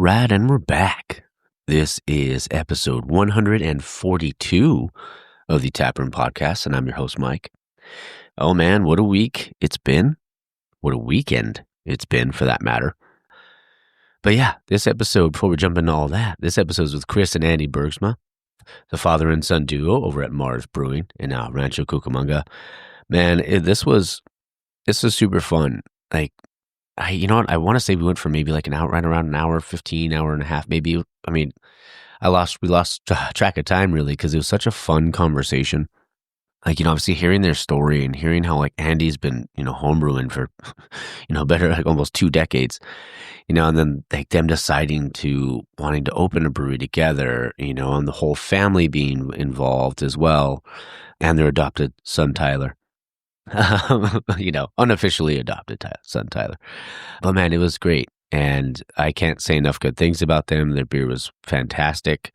right, and we're back. This is episode 142 of the Taproom podcast, and I'm your host, Mike. Oh man, what a week it's been. What a weekend it's been, for that matter. But yeah, this episode, before we jump into all that, this episode is with Chris and Andy Bergsma, the father and son duo over at Brewing in Rancho Cucamonga. Man, this was super fun. Like, you know what? I want to say we went for maybe like right around an hour, 15, hour and a half, maybe. I mean, we lost track of time really, because it was such a fun conversation. Like, obviously hearing their story and hearing how like Andy's been, homebrewing for, better like almost 2 decades, and then like them deciding to wanting to open a brewery together, and the whole family being involved as well, and their adopted son, Tyler. Unofficially adopted son Tyler. But man, it was great. And I can't say enough good things about them. Their beer was fantastic.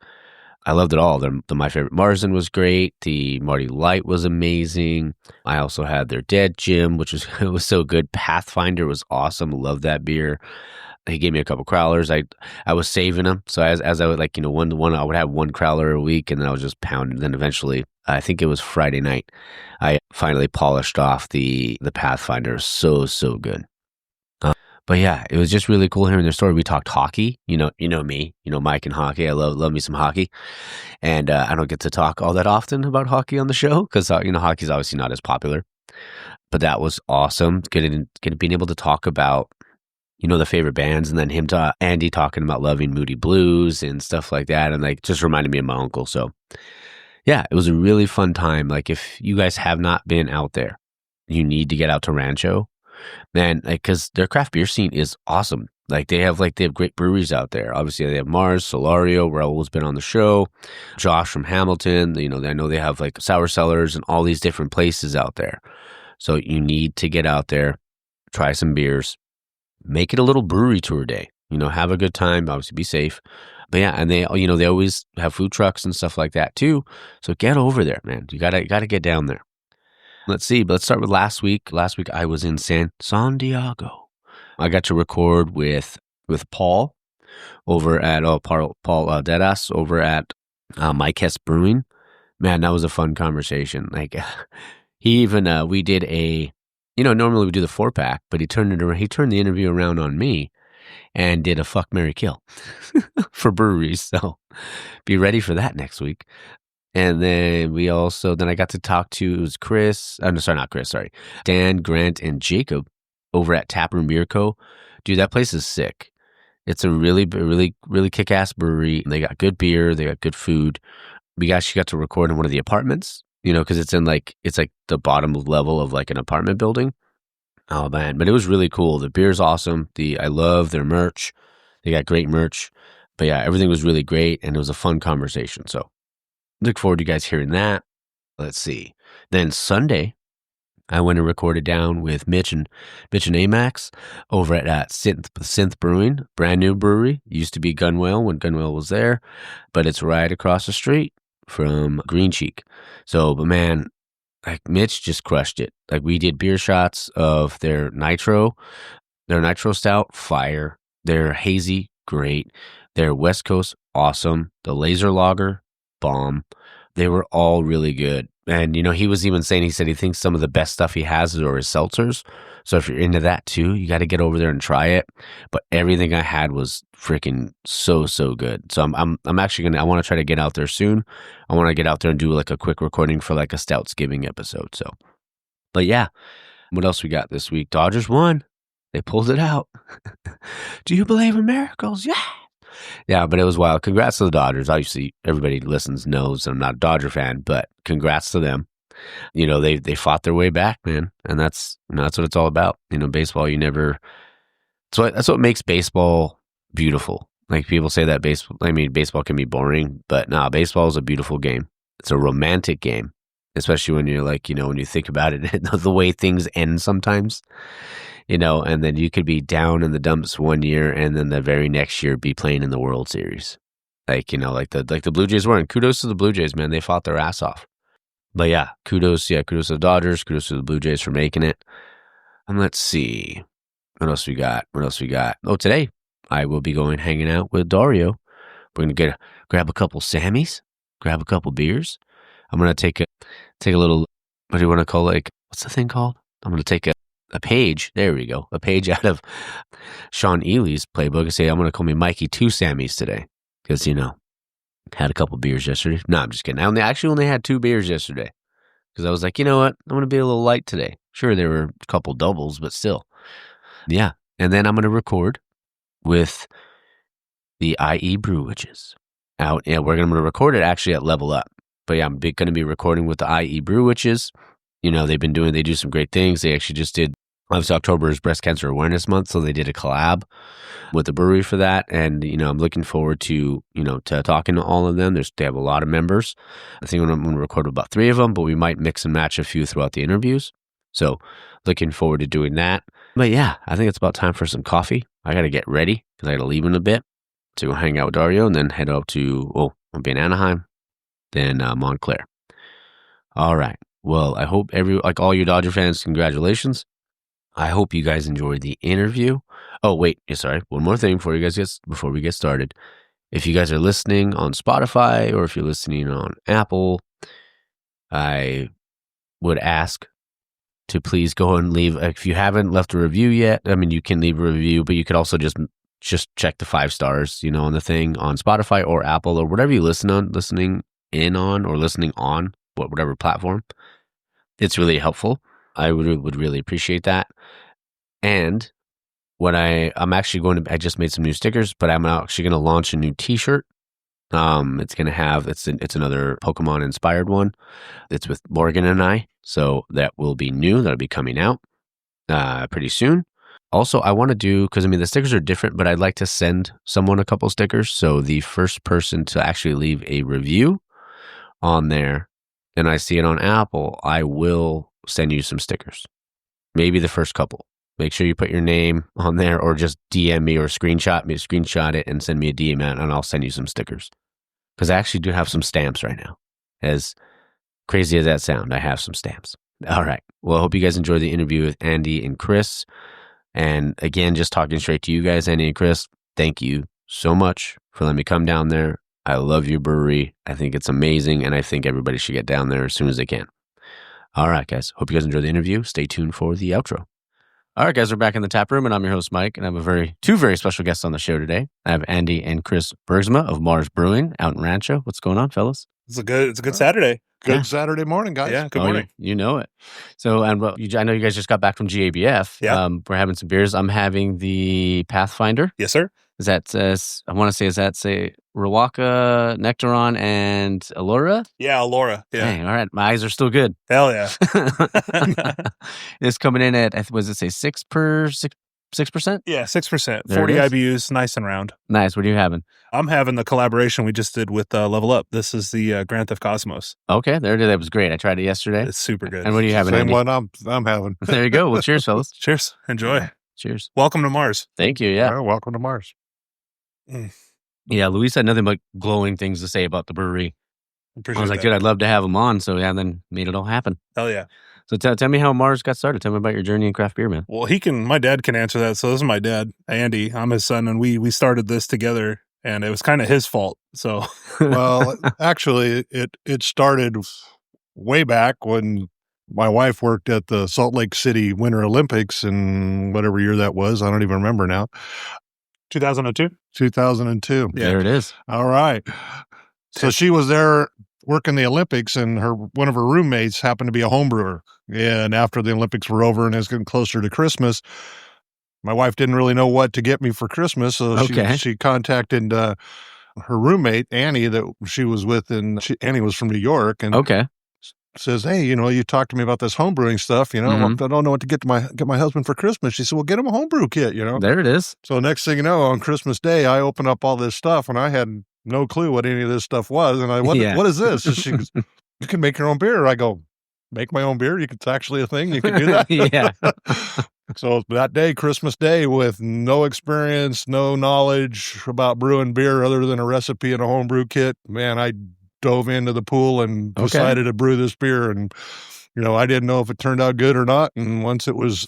I loved it all. The My Favorite Märzen was great. The Marty Light was amazing. I also had their Dead Gym, which was so good. Pathfinder was awesome. Loved that beer. He gave me a couple crowlers. I was saving them. So as I would I would have one crowler a week, and then I was just pounding. Then eventually, I think it was Friday night, I finally polished off the Pathfinder. So good. But yeah, it was just really cool hearing their story. We talked hockey. You know me. Mike and hockey. I love me some hockey, and I don't get to talk all that often about hockey on the show because hockey's obviously not as popular. But that was awesome. Being able to talk about the favorite bands, and then Andy talking about loving Moody Blues and stuff like that, and like just reminded me of my uncle. So yeah, it was a really fun time. Like, if you guys have not been out there, you need to get out to Rancho, man. Like, because their craft beer scene is awesome. Like, they have great breweries out there. Obviously, they have Mars, Solario, Raul's been on the show, Josh from Hamilton. I know they have like Sour Cellars and all these different places out there. So you need to get out there, try some beers. Make it a little brewery tour day, have a good time, obviously be safe. But yeah, and they always have food trucks and stuff like that too. So get over there, man. You gotta get down there. Let's see, but let's start with last week. Last week I was in San Diego. I got to record with Paul over at Paul Dedas over at My Favorite Brewing. Man, that was a fun conversation. Like, he even we did a normally we do the 4-pack, but he turned the interview around on me and did a fuck, marry, kill for breweries. So be ready for that next week. And then I got to talk to, it was Dan, Grant, and Jacob over at Taproom Beer Co. Dude, that place is sick. It's a really, really, really kick-ass brewery. They got good beer. They got good food. We actually got to record in one of the apartments, because it's like the bottom level of like an apartment building. Oh man, but it was really cool. The beer's awesome. I love their merch. They got great merch. But yeah, everything was really great, and it was a fun conversation. So look forward to you guys hearing that. Let's see. Then Sunday, I went and recorded down with Mitch and Amax over at Synth Brewing, brand new brewery. Used to be Gunwale when Gunwale was there, but it's right across the street from Green Cheek. So, but man, like, Mitch just crushed it. Like, we did beer shots of their nitro stout, fire. Their hazy, great. Their West Coast, awesome. The laser lager, bomb. They were all really good. And, he was even saying, he said he thinks some of the best stuff he has are his seltzers. So if you're into that too, you got to get over there and try it. But everything I had was freaking so good. So I'm actually I want to try to get out there soon. I want to get out there and do like a quick recording for like a Stouts Giving episode. So, but yeah, what else we got this week? Dodgers won. They pulled it out. Do you believe in miracles? Yeah. Yeah, but it was wild. Congrats to the Dodgers. Obviously, everybody who listens knows I'm not a Dodger fan, but congrats to them. They fought their way back, man, and that's what it's all about. Baseball. That's what makes baseball beautiful. Like, people say that baseball can be boring, but nah, baseball is a beautiful game. It's a romantic game, especially when you're like, when you think about it, the way things end sometimes. And then you could be down in the dumps one year, and then the very next year be playing in the World Series. Like, like the Blue Jays were. And kudos to the Blue Jays, man. They fought their ass off. But yeah, kudos to the Dodgers, kudos to the Blue Jays for making it. And let's see. What else we got? Oh, today I will be going hanging out with Dario. We're going to grab a couple Sammys, grab a couple beers. I'm going to take a little, what do you want to call it? Like, what's the thing called? I'm going to take a page. There we go. A page out of Sean Ely's playbook and say, I'm going to call me Mikey 2 Sammys today. Because, had a couple beers yesterday. No, I'm just kidding. I actually only had 2 beers yesterday. Because I was like, you know what? I'm going to be a little light today. Sure, there were a couple doubles, but still. Yeah. And then I'm going to record with the IE Brew Witches out. Yeah, we're going to record it actually at Level Up. But yeah, I'm going to be recording with the IE Brew Witches. They do some great things. They actually just did, obviously October is Breast Cancer Awareness Month, so they did a collab with the brewery for that. And, I'm looking forward to talking to all of them. They have a lot of members. I think I'm going to record about 3 of them, but we might mix and match a few throughout the interviews. So looking forward to doing that. But yeah, I think it's about time for some coffee. I got to get ready because I got to leave in a bit to go hang out with Dario and then head up to, I'll be in Anaheim, then Montclair. All right. Well, I hope all you Dodger fans, congratulations. I hope you guys enjoyed the interview. Oh, wait. Sorry. One more thing before we get started. If you guys are listening on Spotify or if you're listening on Apple, I would ask to please go and leave. If you haven't left a review yet, you can leave a review, but you could also just check the 5 stars, on the thing on Spotify or Apple or whatever you listening on, whatever platform. It's really helpful. I would really appreciate that. And I'm actually I just made some new stickers, but I'm actually going to launch a new t-shirt. It's going to have, it's another Pokemon inspired one. It's with Morgan and I. So that will be new. That'll be coming out pretty soon. Also, I want to do, because the stickers are different, but I'd like to send someone a couple stickers. So the first person to actually leave a review on there, and I see it on Apple, I will send you some stickers. Maybe the first couple. Make sure you put your name on there or just DM me or screenshot it and send me a DM out and I'll send you some stickers. Because I actually do have some stamps right now. As crazy as that sounds, I have some stamps. All right. Well, I hope you guys enjoyed the interview with Andy and Chris. And again, just talking straight to you guys, Andy and Chris, thank you so much for letting me come down there. I love your brewery. I think it's amazing, and I think everybody should get down there as soon as they can. All right, guys. Hope you guys enjoyed the interview. Stay tuned for the outro. All right, guys. We're back in the tap room, and I'm your host, Mike, and I have two very special guests on the show today. I have Andy and Chris Bergsma of Mars Brewing out in Rancho. What's going on, fellas? It's a good Saturday. Good Saturday morning, guys. Yeah, good morning. You know it. So, I know you guys just got back from GABF. Yeah. We're having some beers. I'm having the Pathfinder. Yes, sir. Is that Rawaka, Nectaron, and Allura? Yeah, Allura. Yeah. Dang, all right. My eyes are still good. Hell yeah. It's coming in at, was it say 6%? Yeah, 6%. There 40 it is. IBUs, nice and round. Nice. What are you having? I'm having the collaboration we just did with Level Up. This is the Grand Theft Cosmos. Okay, there it is. That was great. I tried it yesterday. It's super good. And what are you having, Same Andy? one I'm having. There you go. Well, cheers, fellas. Cheers. Enjoy. Cheers. Welcome to Mars. Thank you. Yeah. Oh, welcome to Mars. Yeah, Luis had nothing but glowing things to say about the brewery. Appreciate I was like, that. dude, I'd love to have him on. So yeah, then made it all happen. Hell yeah. So tell me how Mars got started. Tell me about your journey in craft beer, man. Well, my dad can answer that. So this is my dad, Andy. I'm his son, and we started this together, and it was kind of his fault. So, Well, actually, it started way back when my wife worked at the Salt Lake City Winter Olympics in whatever year that was. I don't even remember now. 2002? 2002. Yeah. There it is. All right. So she was there working the Olympics, and one of her roommates happened to be a home brewer. And after the Olympics were over and it was getting closer to Christmas, my wife didn't really know what to get me for Christmas. So she contacted her roommate, Annie, that she was with, and Annie was from New York. And says, hey, you talked to me about this home brewing stuff, I don't know what to get my husband for Christmas. She said, well, get him a homebrew kit, There it is. So next thing you know, on Christmas Day, I open up all this stuff, and I had no clue what any of this stuff was. And what is this? And she goes, you can make your own beer. I go, make my own beer? It's actually a thing. You can do that? Yeah. So that day, Christmas Day, with no experience, no knowledge about brewing beer other than a recipe and a homebrew kit, man, I dove into the pool and decided to brew this beer. And, I didn't know if it turned out good or not. And once it was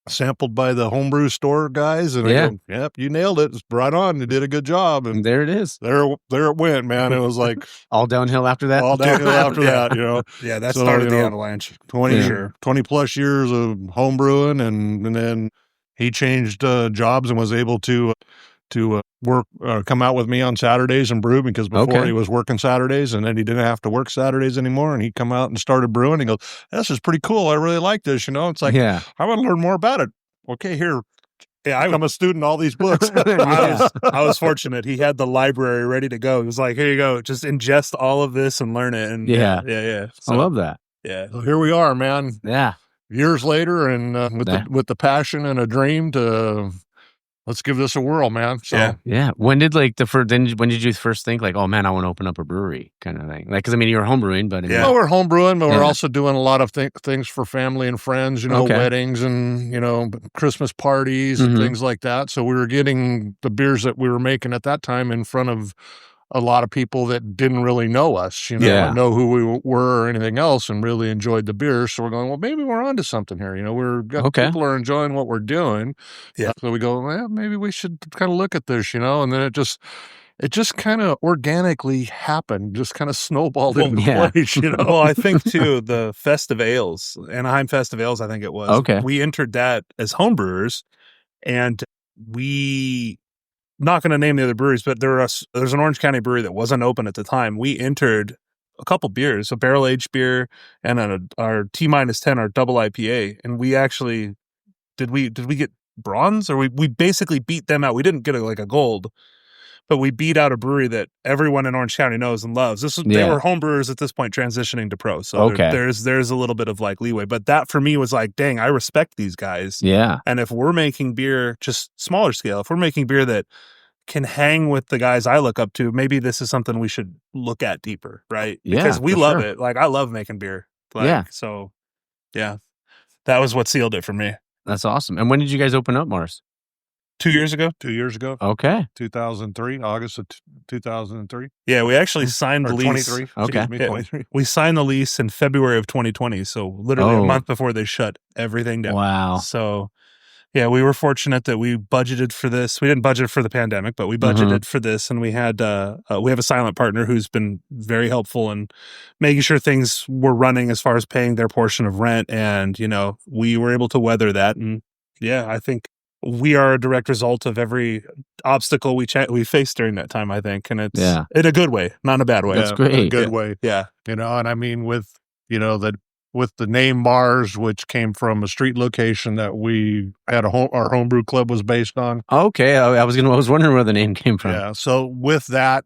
sampled by the homebrew store guys, and I go, "Yep, you nailed it. It's right on. You did a good job." And there it is. There it went, man. It was like all downhill after that. All downhill after that, you know. Yeah, that started the avalanche. 20 plus years of homebrewing, and then he changed jobs and was able to work, come out with me on Saturdays and brew, because before he was working Saturdays, and then he didn't have to work Saturdays anymore, and he'd come out and started brewing. He goes, "This is pretty cool. I really like this." You know, it's like, I want to learn more about it. Okay, here. Yeah, I'm a student of all these books. I was fortunate. He had the library ready to go. He was like, "Here you go. Just ingest all of this and learn it." And yeah. So, I love that. Yeah. So here we are, man. Yeah. Years later, and with the passion and a dream to let's give this a whirl, man. So yeah. When did when did you first think like, oh man, I want to open up a brewery kind of thing? Like, because I mean, you were homebrewing, but well, we're homebrewing, but we're also doing a lot of things for family and friends. You know, weddings and Christmas parties and things like that. So we were getting the beers that we were making at that time in front of a lot of people that didn't really know us, or know who we were or anything else, and really enjoyed the beer. So we're going, well, maybe we're onto something here. People are enjoying what we're doing. Yeah. So we go, well, maybe we should kind of look at this, and then it just kind of organically happened, just kind of snowballed into place, Well, I think too, the Festive Ales, Anaheim Festive Ales, I think it was. Okay. We entered that as homebrewers, and we, not going to name the other breweries, but there's an Orange County brewery that wasn't open at the time. We entered a couple beers, a barrel-aged beer and our T-10, our double IPA. And we actually, did we get bronze? Or we basically beat them out. We didn't get a gold, but we beat out a brewery that everyone in Orange County knows and loves. They were home brewers at this point, transitioning to pro. So there's a little bit of like leeway. But that for me was like, dang, I respect these guys. Yeah. And if we're making beer just smaller scale, if we're making beer that can hang with the guys I look up to, maybe this is something we should look at deeper, right? Because we love it. Like, I love making beer. So yeah, that was what sealed it for me. That's awesome. And when did you guys open up, Mars? 2 years ago. 2 years ago. Okay. 2003, August of 2003. Yeah, we actually signed the lease. 23. Okay. Excuse me, 23. We signed the lease in February of 2020. So literally a month before they shut everything down. Wow. So yeah, we were fortunate that we budgeted for this. We didn't budget for the pandemic, but we budgeted for this, and we had we have a silent partner who's been very helpful in making sure things were running as far as paying their portion of rent, and we were able to weather that. And yeah, I think we are a direct result of every obstacle we faced during that time, I think, and it's in a good way, not in a bad way. That's great. In a good way. Yeah. And I mean, with the name Mars, which came from a street location that we had our homebrew club was based on. Okay. I was wondering where the name came from. Yeah. So with that,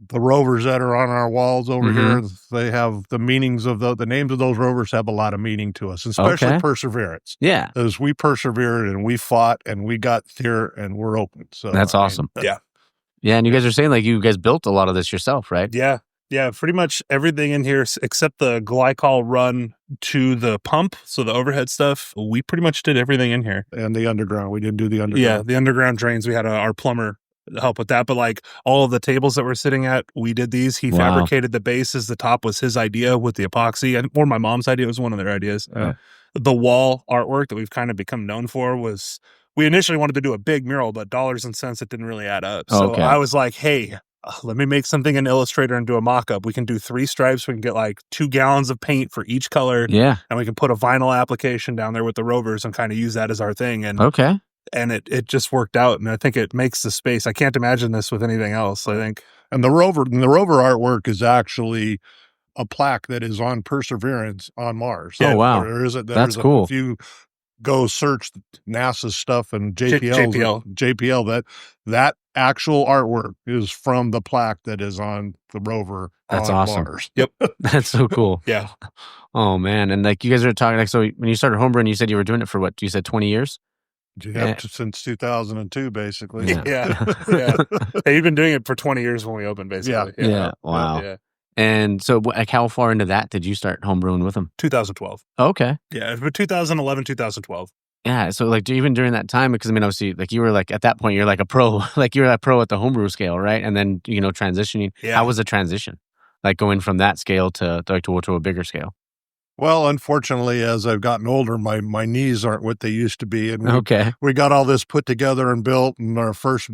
the rovers that are on our walls over here, they have the meanings of the names of those rovers have a lot of meaning to us, especially perseverance. Yeah. As we persevered and we fought and we got here and we're open. So that's awesome. Yeah. Yeah. And you guys are saying like you guys built a lot of this yourself, right? Yeah. Yeah, pretty much everything in here except the glycol run to the pump, so the overhead stuff, we pretty much did everything in here. And the underground, we didn't do the underground. Yeah, the underground drains, we had our plumber help with that, but like all of the tables that we're sitting at, we did these. He fabricated the bases. The top was his idea with the epoxy, or my mom's idea. It was one of their ideas. The wall artwork that we've kind of become known for was, we initially wanted to do a big mural, but dollars and cents, it didn't really add up. So I was like, hey, let me make something in Illustrator and do a mock-up. We can do 3 stripes. We can get like 2 gallons of paint for each color. Yeah. And we can put a vinyl application down there with the rovers and kind of use that as our thing. And and it just worked out. And I think it makes the space. I can't imagine this with anything else, I think. And the rover artwork is actually a plaque that is on Perseverance on Mars. Oh, wow. That's cool. If you go search NASA's stuff and JPL, that actual artwork is from the plaque that is on the rover. That's on awesome. Mars. Yep. That's so cool. Yeah. Oh man. And like you guys are talking, like, so when you started homebrewing, you said you were doing it for what? You said 20 years? Since 2002, basically. Yeah. Hey, you've been doing it for 20 years when we opened, basically. Yeah. Wow. Yeah. And so like how far into that did you start homebrewing with them? 2012. Okay. Yeah, but 2011, 2012. Yeah, so like even during that time, because I mean, obviously, like you were like at that point, you're like a pro, like you're a pro at the homebrew scale, right? And then transitioning. Yeah. How was the transition, like going from that scale to a bigger scale? Well, unfortunately, as I've gotten older, my knees aren't what they used to be, and Okay. we got all this put together and built, and our first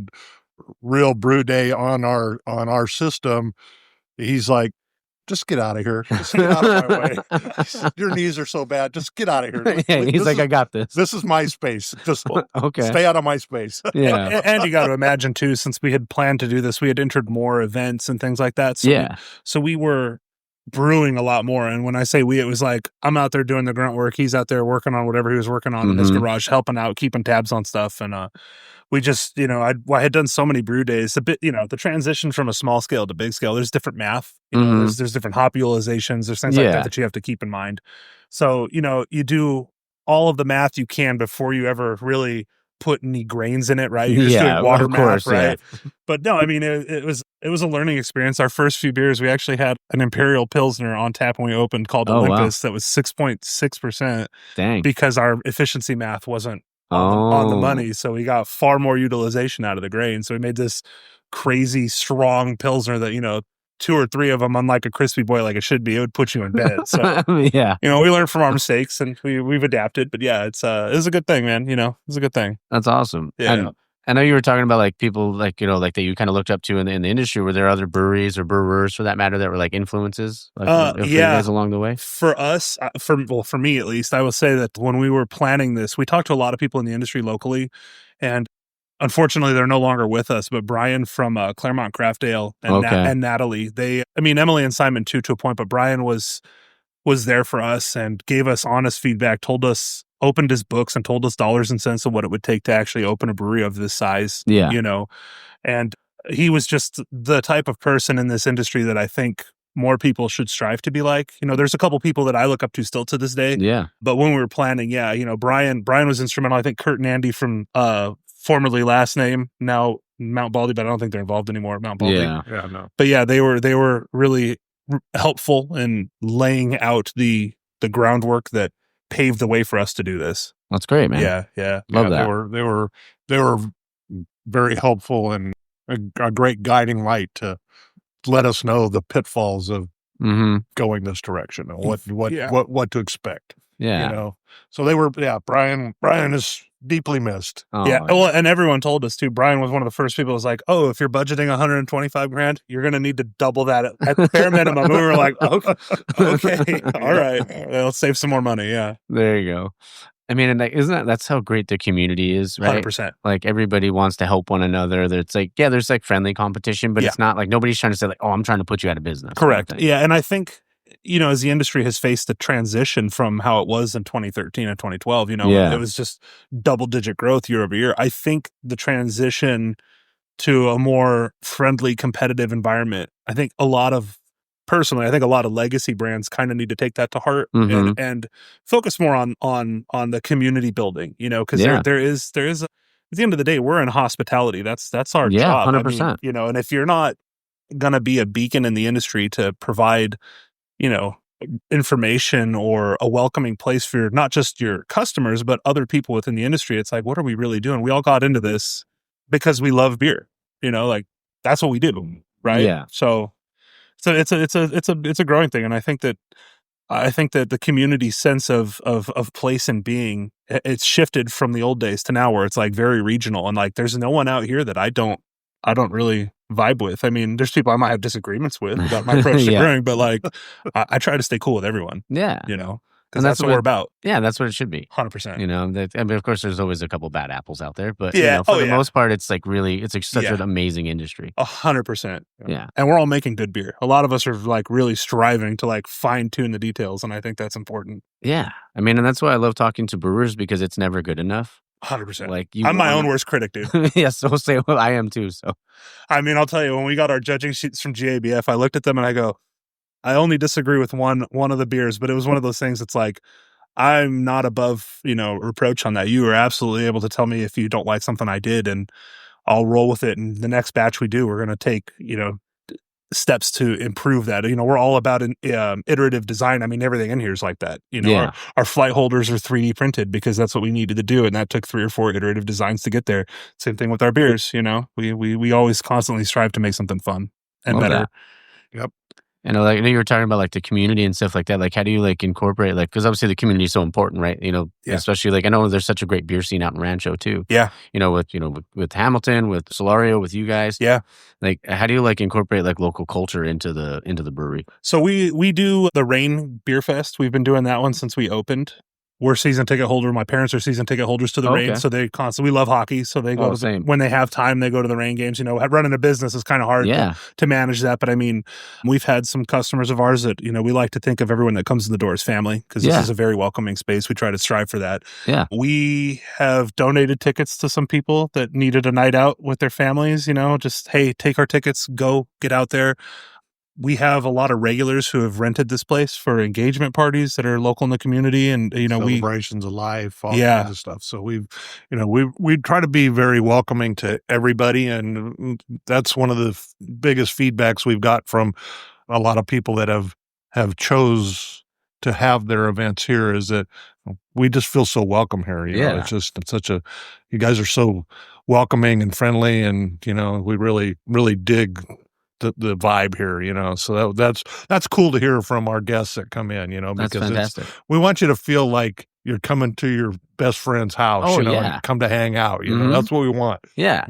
real brew day on our system, he's like, "Just get out of here. Just get out of my way. Your knees are so bad. Just get out of here." Yeah, he's like, I got this. This is my space. Just Okay. stay out of my space. Yeah. And you got to imagine too, since we had planned to do this, we had entered more events and things like that. So Yeah. so we were brewing a lot more. And when I say we, it was like, I'm out there doing the grunt work. He's out there working on whatever he was working on in his garage, helping out, keeping tabs on stuff. And we just, I had done so many brew days. A bit, the transition from a small scale to big scale, there's different math. There's different hop utilizations. There's things like that you have to keep in mind. So, you do all of the math you can before you ever really put any grains in it, right? You're just doing water math, right? Yeah. But no, I mean, it was a learning experience. Our first few beers, we actually had an Imperial Pilsner on tap when we opened called Olympus that was 6.6%. Dang. Because our efficiency math wasn't on the money. So we got far more utilization out of the grain. So we made this crazy strong Pilsner that, 2 or 3 of them, unlike a crispy boy like it should be, it would put you in bed. So yeah, we learned from our mistakes and we've adapted. But yeah, it's a good thing, man. It's a good thing. That's awesome. Yeah. And I know you were talking about like people like that you kind of looked up to in the industry. Were there other breweries or brewers for that matter that were like influences? For you guys along the way. For us, for me at least, I will say that when we were planning this, we talked to a lot of people in the industry locally, and unfortunately, they're no longer with us, but Brian from Claremont Craft Ale and Natalie, Emily and Simon too, to a point, but Brian was there for us and gave us honest feedback, opened his books and told us dollars and cents of what it would take to actually open a brewery of this size. Yeah. And he was just the type of person in this industry that I think more people should strive to be like. There's a couple people that I look up to still to this day. Yeah. But when we were planning, Brian was instrumental. I think Kurt and Andy from formerly last name, now Mount Baldy, but I don't think they're involved anymore at Mount Baldy. Yeah, no. But yeah, they were really helpful in laying out the groundwork that paved the way for us to do this. That's great, man. Yeah. Love that. They were very helpful and a great guiding light to let us know the pitfalls of going this direction and what to expect. Yeah. So they were, Brian is deeply missed. Oh, yeah. Well, and everyone told us too. Brian was one of the first people who was like, "Oh, if you're budgeting $125,000, you're going to need to double that at the bare minimum." And we were like, okay, all right, let's save some more money. Yeah. There you go. I mean, and that's how great the community is, right? 100%. Like everybody wants to help one another. It's like, there's like friendly competition, but it's not like nobody's trying to say like, "Oh, I'm trying to put you out of business." Correct. Yeah. And I think, as the industry has faced the transition from how it was in 2013 and 2012, it was just double-digit growth year over year. I think the transition to a more friendly, competitive environment, I think a lot of legacy brands kind of need to take that to heart and focus more on the community building, because there is at the end of the day, we're in hospitality. That's our job. 100%. And if you're not going to be a beacon in the industry to provide information or a welcoming place for not just your customers, but other people within the industry, it's like, what are we really doing? We all got into this because we love beer, like that's what we do. Right. Yeah. So it's a growing thing. And I think that the community sense of place and being, it's shifted from the old days to now where it's like very regional and like, there's no one out here that I don't really vibe with. I mean, there's people I might have disagreements with about my approach to brewing, but like, I try to stay cool with everyone. Yeah. Because that's what we're about. Yeah, that's what it should be. 100%. I mean, of course, there's always a couple bad apples out there, but for the most part, it's like really, it's like such an amazing industry. 100%. Yeah. And we're all making good beer. A lot of us are like really striving to like fine tune the details. And I think that's important. Yeah. I mean, and that's why I love talking to brewers because it's never good enough. 100%. Like I'm my own worst critic, dude. Yeah, so say well, I am too. So, I mean, I'll tell you, when we got our judging sheets from GABF, I looked at them and I go, I only disagree with one of the beers, but it was one of those things. It's like, I'm not above, reproach on that. You are absolutely able to tell me if you don't like something I did, and I'll roll with it. And the next batch we do, we're going to take, steps to improve that. We're all about an iterative design. I mean, everything in here is like that. Our flight holders are 3D printed because that's what we needed to do, and that took 3 or 4 iterative designs to get there. Same thing with our beers. We always constantly strive to make something fun and better. Yep. And like, I know you were talking about like the community and stuff like that. Like, how do you like incorporate like, because obviously the community is so important, right? Especially like I know there's such a great beer scene out in Rancho too. Yeah. With Hamilton, with Solario, with you guys. Yeah. Like, how do you like incorporate like local culture into the brewery? So we do the Rain Beer Fest. We've been doing that one since we opened. We're season ticket holder. My parents are season ticket holders to the Rain, so they constantly. We love hockey, so they go when they have time. They go to the Rain games. Running a business is kind of hard to manage that. But I mean, we've had some customers of ours that we like to think of everyone that comes in the door as family because this is a very welcoming space. We try to strive for that. Yeah, we have donated tickets to some people that needed a night out with their families. Just hey, take our tickets, go get out there. We have a lot of regulars who have rented this place for engagement parties that are local in the community, and celebrations of life, all kinds of stuff. So we try to be very welcoming to everybody, and that's one of the biggest feedbacks we've got from a lot of people that have chose to have their events here is that we just feel so welcome here. It's such a you guys are so welcoming and friendly, and we really really dig the vibe here, so that's cool to hear from our guests that come in, that's because fantastic. We want you to feel like you're coming to your best friend's house, and come to hang out, that's what we want. Yeah.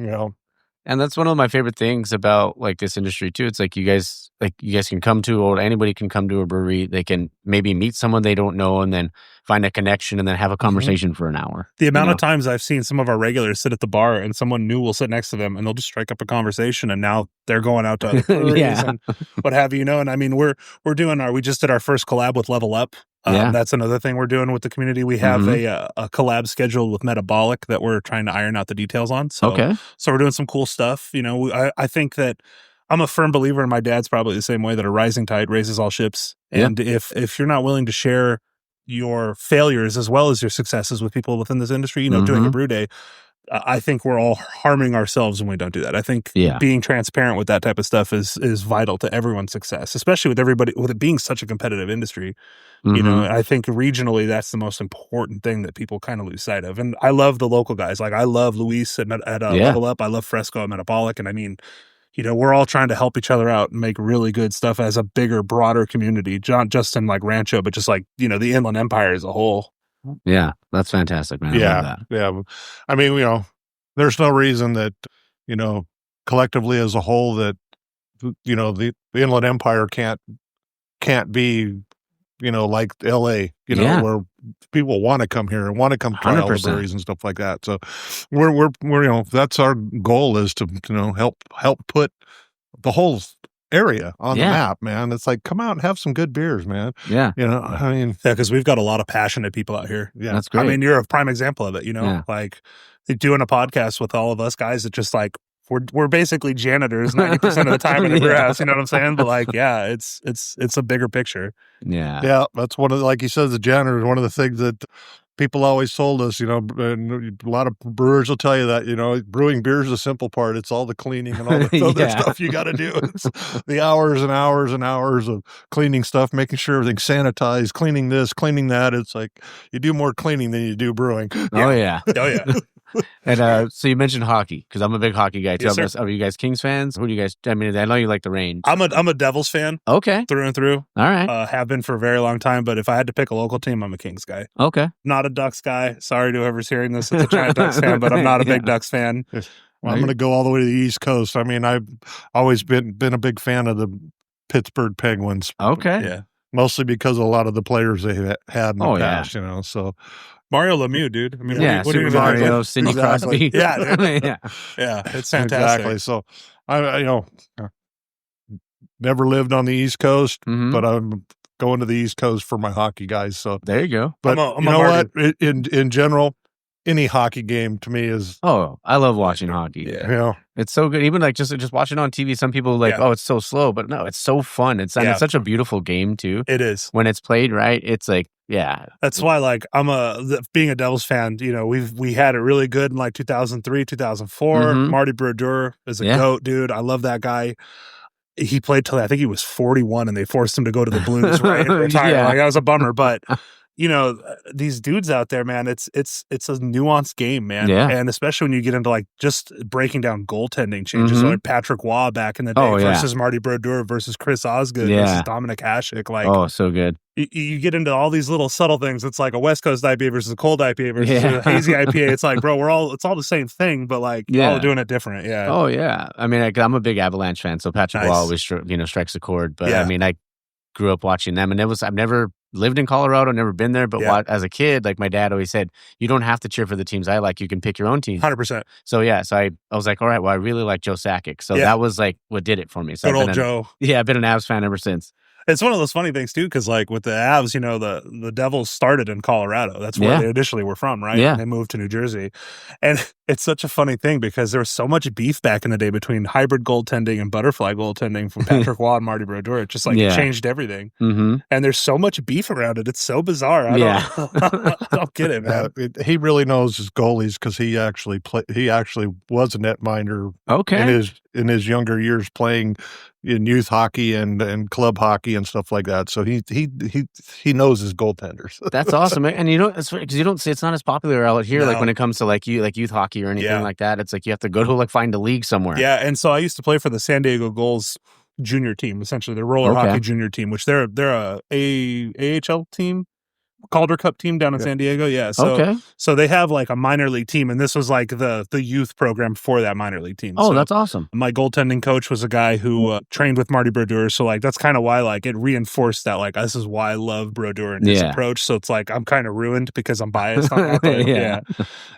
And that's one of my favorite things about like this industry too. It's like you guys can come to, or anybody can come to a brewery. They can maybe meet someone they don't know and then find a connection and then have a conversation for an hour. The amount of times I've seen some of our regulars sit at the bar and someone new will sit next to them and they'll just strike up a conversation, and now they're going out to other breweries and what have you. And I mean, we just did our first collab with Level Up. That's another thing we're doing with the community. We have a collab scheduled with Metabolic that we're trying to iron out the details on. So we're doing some cool stuff. I think that I'm a firm believer, and my dad's probably the same way, that a rising tide raises all ships. And if you're not willing to share your failures as well as your successes with people within this industry, doing a brew day, I think we're all harming ourselves when we don't do that. I think being transparent with that type of stuff is vital to everyone's success, especially with it being such a competitive industry. I think regionally that's the most important thing that people kind of lose sight of. And I love the local guys. Like I love Luis at Level Up. I love Fresco at Metabolic. And I mean, we're all trying to help each other out and make really good stuff as a bigger, broader community, not just in like Rancho, but just like, the Inland Empire as a whole. Yeah, that's fantastic, man. I love that. Yeah. I mean, there's no reason that, collectively as a whole that, the Inland Empire can't be, like LA, where people want to come here and want to come try all the breweries and stuff like that. So we're that's our goal, is to, help put the whole area on the map, man. It's like, come out and have some good beers, man. Yeah. I mean, because we've got a lot of passionate people out here. Yeah. That's great. I mean, you're a prime example of it, like doing a podcast with all of us guys that just like, we're basically janitors 90% of the time in a brew house, you know what I'm saying? But like, it's a bigger picture. Yeah. Yeah. That's one of, like you said, the janitor is one of the things that people always told us, and a lot of brewers will tell you that, brewing beer is the simple part. It's all the cleaning and all the other stuff you got to do. It's the hours and hours and hours of cleaning stuff, making sure everything's sanitized, cleaning this, cleaning that. It's like you do more cleaning than you do brewing. Oh, yeah. Oh, yeah. And so you mentioned hockey, because I'm a big hockey guy too. Yes, are you guys Kings fans? Who do you guys? I mean, I know you like the Range. I'm a Devils fan. Okay, through and through. All right, have been for a very long time. But if I had to pick a local team, I'm a Kings guy. Okay, not a Ducks guy. Sorry to whoever's hearing this. It's a giant Ducks fan, but I'm not a big Ducks fan. Well, I'm going to go all the way to the East Coast. I mean, I've always been a big fan of the Pittsburgh Penguins. Okay, yeah, mostly because of a a lot of the players they had in the past. So. Mario Lemieux, dude. I mean, what are you Mario, Sidney Crosby. Yeah, it's fantastic. Exactly. So, I never lived on the East Coast, but I'm going to the East Coast for my hockey guys. So there you go. But you know what? In general, any hockey game to me is. Oh, I love watching hockey. Yeah, it's so good. Even like just watching on TV, some people oh, it's so slow, but no, it's so fun. It's such a beautiful game too. It is when it's played right. It's like. Yeah, that's why. Like, being a Devils fan. We had it really good in like 2003, 2004. Marty Brodeur is a goat, dude. I love that guy. He played till I think he was 41, and they forced him to go to the Blues, right? And retire. Like, that was a bummer, but these dudes out there, man, it's a nuanced game, man. Yeah. And especially when you get into like just breaking down goaltending changes, like Patrick Waugh back in the day versus Marty Brodeur versus Chris Osgood versus Dominic Hasek. Like, so good. You get into all these little subtle things. It's like a West Coast IPA versus a cold IPA versus a hazy IPA. It's like, bro, it's all the same thing, but like you're all doing it different. Yeah. Oh yeah. I mean, I'm a big Avalanche fan, so Patrick Waugh always strikes a chord. But I mean, I grew up watching them, and I've never lived in Colorado, never been there, but as a kid, like my dad always said, you don't have to cheer for the teams I like. You can pick your own team. 100%. So I was like, all right, well, I really like Joe Sakic. So that was like what did it for me. So good old Joe. Yeah, I've been an Avs fan ever since. It's one of those funny things too, because like with the Avs, the Devils started in Colorado. That's where they initially were from, right? Yeah. And they moved to New Jersey. And it's such a funny thing because there was so much beef back in the day between hybrid goaltending and butterfly goaltending from Patrick Waugh and Marty Brodeur. It just like it changed everything. And there's so much beef around it. It's so bizarre. I don't get it, man. He really knows his goalies because he actually was a netminder in his younger years playing in youth hockey and club hockey and stuff like that. So he knows his goaltenders. That's awesome. And it's because you don't see, it's not as popular out here. Like when it comes to like youth hockey or anything like that, it's like you have to go to like find a league somewhere. Yeah. And so I used to play for the San Diego Gulls junior team, essentially the roller hockey junior team, which they're a AHL team. Calder Cup team down in San Diego. Yeah. So they have like a minor league team, and this was like the youth program for that minor league team. Oh, so that's awesome. My goaltending coach was a guy who trained with Marty Brodeur. So like that's kind of why like it reinforced that like this is why I love Brodeur and his approach. So it's like I'm kind of ruined because I'm biased on that. But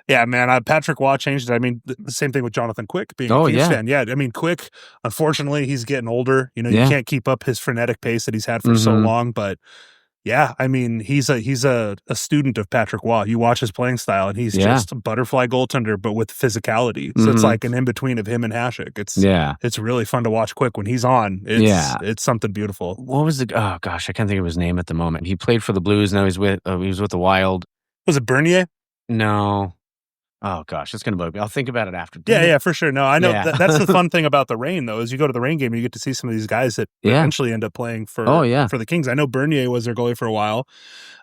yeah, man. Patrick Waugh changed it. I mean, the same thing with Jonathan Quick being a Kings fan. Yeah, I mean, Quick, unfortunately, he's getting older. You can't keep up his frenetic pace that he's had for so long, but yeah, I mean, he's a student of Patrick Waugh. You watch his playing style, and he's just a butterfly goaltender, but with physicality. So it's like an in-between of him and Hasek. It's really fun to watch Quick when he's on. It's something beautiful. What was oh gosh, I can't think of his name at the moment. He played for the Blues, now he was with the Wild. Was it Bernier? No. Oh gosh, it's gonna bug me. I'll think about it after. Yeah, for sure. No, I know that's the fun thing about the Reign, though, is you go to the Reign game and you get to see some of these guys that eventually end up playing for the Kings. I know Bernier was their goalie for a while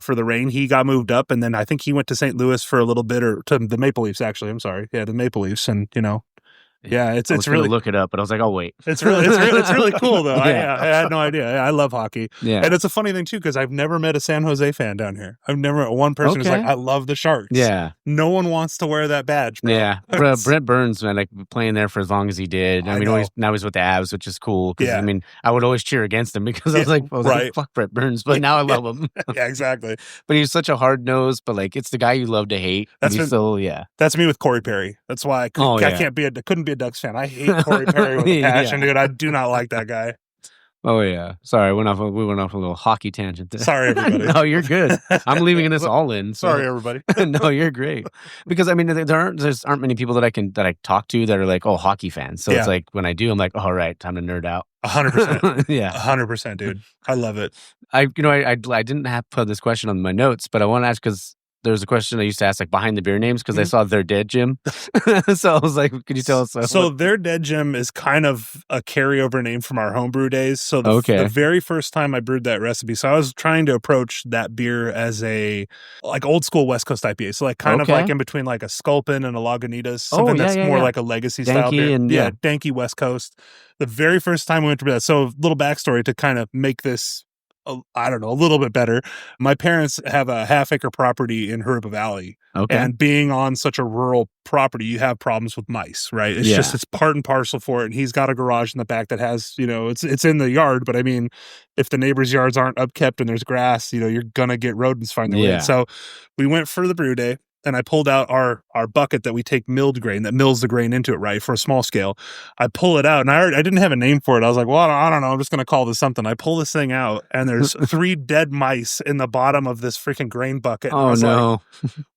for the Reign. He got moved up, and then I think he went to St. Louis for a little bit, or to the Maple Leafs. Actually, I'm sorry, the Maple Leafs, and it's really look it up, but I was like, oh wait, it's really cool though. I had no idea. I love hockey. And it's a funny thing too because I've never met a San Jose fan down here. I've never met one person who's like, I love the Sharks. Yeah, no one wants to wear that badge. Bro. Yeah, Brent Burns, man, like playing there for as long as he did. I mean, now he's with the Avs, which is cool. I mean, I would always cheer against him because I was like, fuck Brent Burns, but now I love him. Yeah, exactly. But he's such a hard nose, but like it's the guy you love to hate. That's me with Corey Perry. That's why I couldn't be a Ducks fan. I hate Corey Perry with a passion, dude. I do not like that guy. Oh yeah, sorry. We went off a little hockey tangent there. Sorry, everybody. No, you're good. I'm leaving this all in. So. Sorry, everybody. No, you're great. Because I mean, there aren't many people that I talk to that are like, oh, hockey fans. So it's like when I do, I'm like, all right, time to nerd out. 100%. Yeah, 100%, dude. I love it. I didn't have put this question on my notes, but I want to ask because. There was a question I used to ask, like behind the beer names, because I saw They're Dead Jim. So I was like, could you tell us? So They're Dead Jim is kind of a carryover name from our homebrew days. So the very first time I brewed that recipe, so I was trying to approach that beer as a like old school West Coast IPA. So like kind of like in between like a Sculpin and a Lagunitas, something that's more like a legacy style beer. Danky West Coast. The very first time we went to that. So little backstory to kind of make this I don't know, a little bit better. My parents have a half-acre property in Jurupa Valley. Okay. And being on such a rural property, you have problems with mice, right? It's just, it's part and parcel for it. And he's got a garage in the back that has, it's in the yard. But I mean, if the neighbors' yards aren't upkept and there's grass, you're going to get rodents find their way in. So we went for the brew day. And I pulled out our bucket that we take milled grain, that mills the grain into it, right, for a small scale. I pull it out, and I didn't have a name for it. I was like, well, I don't know. I'm just going to call this something. I pull this thing out, and there's 3 dead mice in the bottom of this freaking grain bucket. And I was like,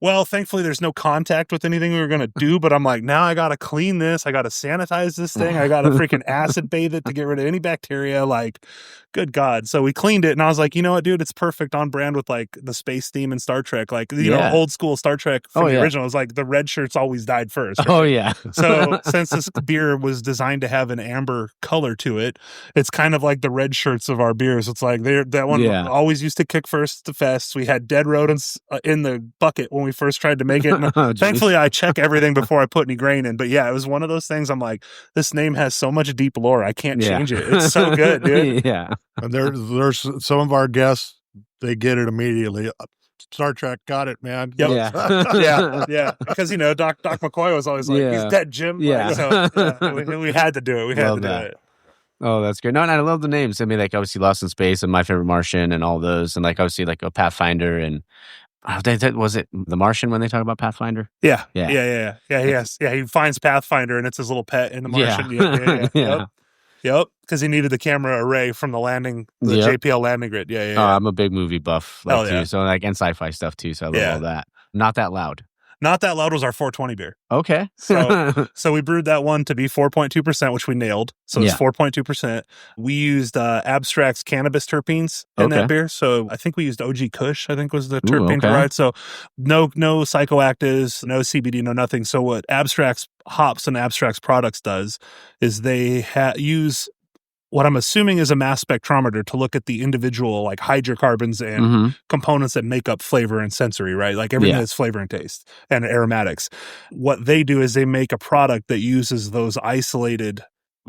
well, thankfully, there's no contact with anything we were going to do, but I'm like, now I got to clean this. I got to sanitize this thing. I got to freaking acid bathe it to get rid of any bacteria. Like, good God. So we cleaned it, and I was like, you know what, dude, it's perfect on brand with like the space theme in Star Trek. Like, you know, old school Star Trek from the original. It was like the red shirts always died first. Right? Oh, yeah. So since this beer was designed to have an amber color to it, it's kind of like the red shirts of our beers. It's like that one always used to kick first to fests. We had dead rodents in the bucket when we first tried to make it. And thankfully, I check everything before I put any grain in. But yeah, it was one of those things. I'm like, this name has so much deep lore. I can't change it. It's so good, dude. Yeah. And there's some of our guests, they get it immediately. Star Trek, got it, man. Yep. Yeah. Because, you know, Doc McCoy was always like, he's dead, Jim. Yeah. Like, so we had to do it. We had to do it. Oh, that's great. No, and I love the names. I mean, like, obviously Lost in Space and My Favorite Martian and all those. And, like, obviously, like, a Pathfinder and... was it The Martian when they talk about Pathfinder? Yeah. Yes. Yeah, he finds Pathfinder and it's his little pet in The Martian. Yeah. Yep. Because he needed the camera array from the landing, the JPL landing grid. Yeah. Oh, I'm a big movie buff, too. So, like, and sci-fi stuff, too. So I love all that. Not That Loud. Not That Loud was our 420 beer. Okay. So we brewed that one to be 4.2%, which we nailed. So it's 4.2%. We used Abstract's cannabis terpenes in that beer. So I think we used OG Kush, I think was the terpene variety. So no psychoactives, no CBD, no nothing. So what Abstract's hops and Abstract's products does is they use what I'm assuming is a mass spectrometer to look at the individual like hydrocarbons and components that make up flavor and sensory, right? Like everything that's flavor and taste and aromatics. What they do is they make a product that uses those isolated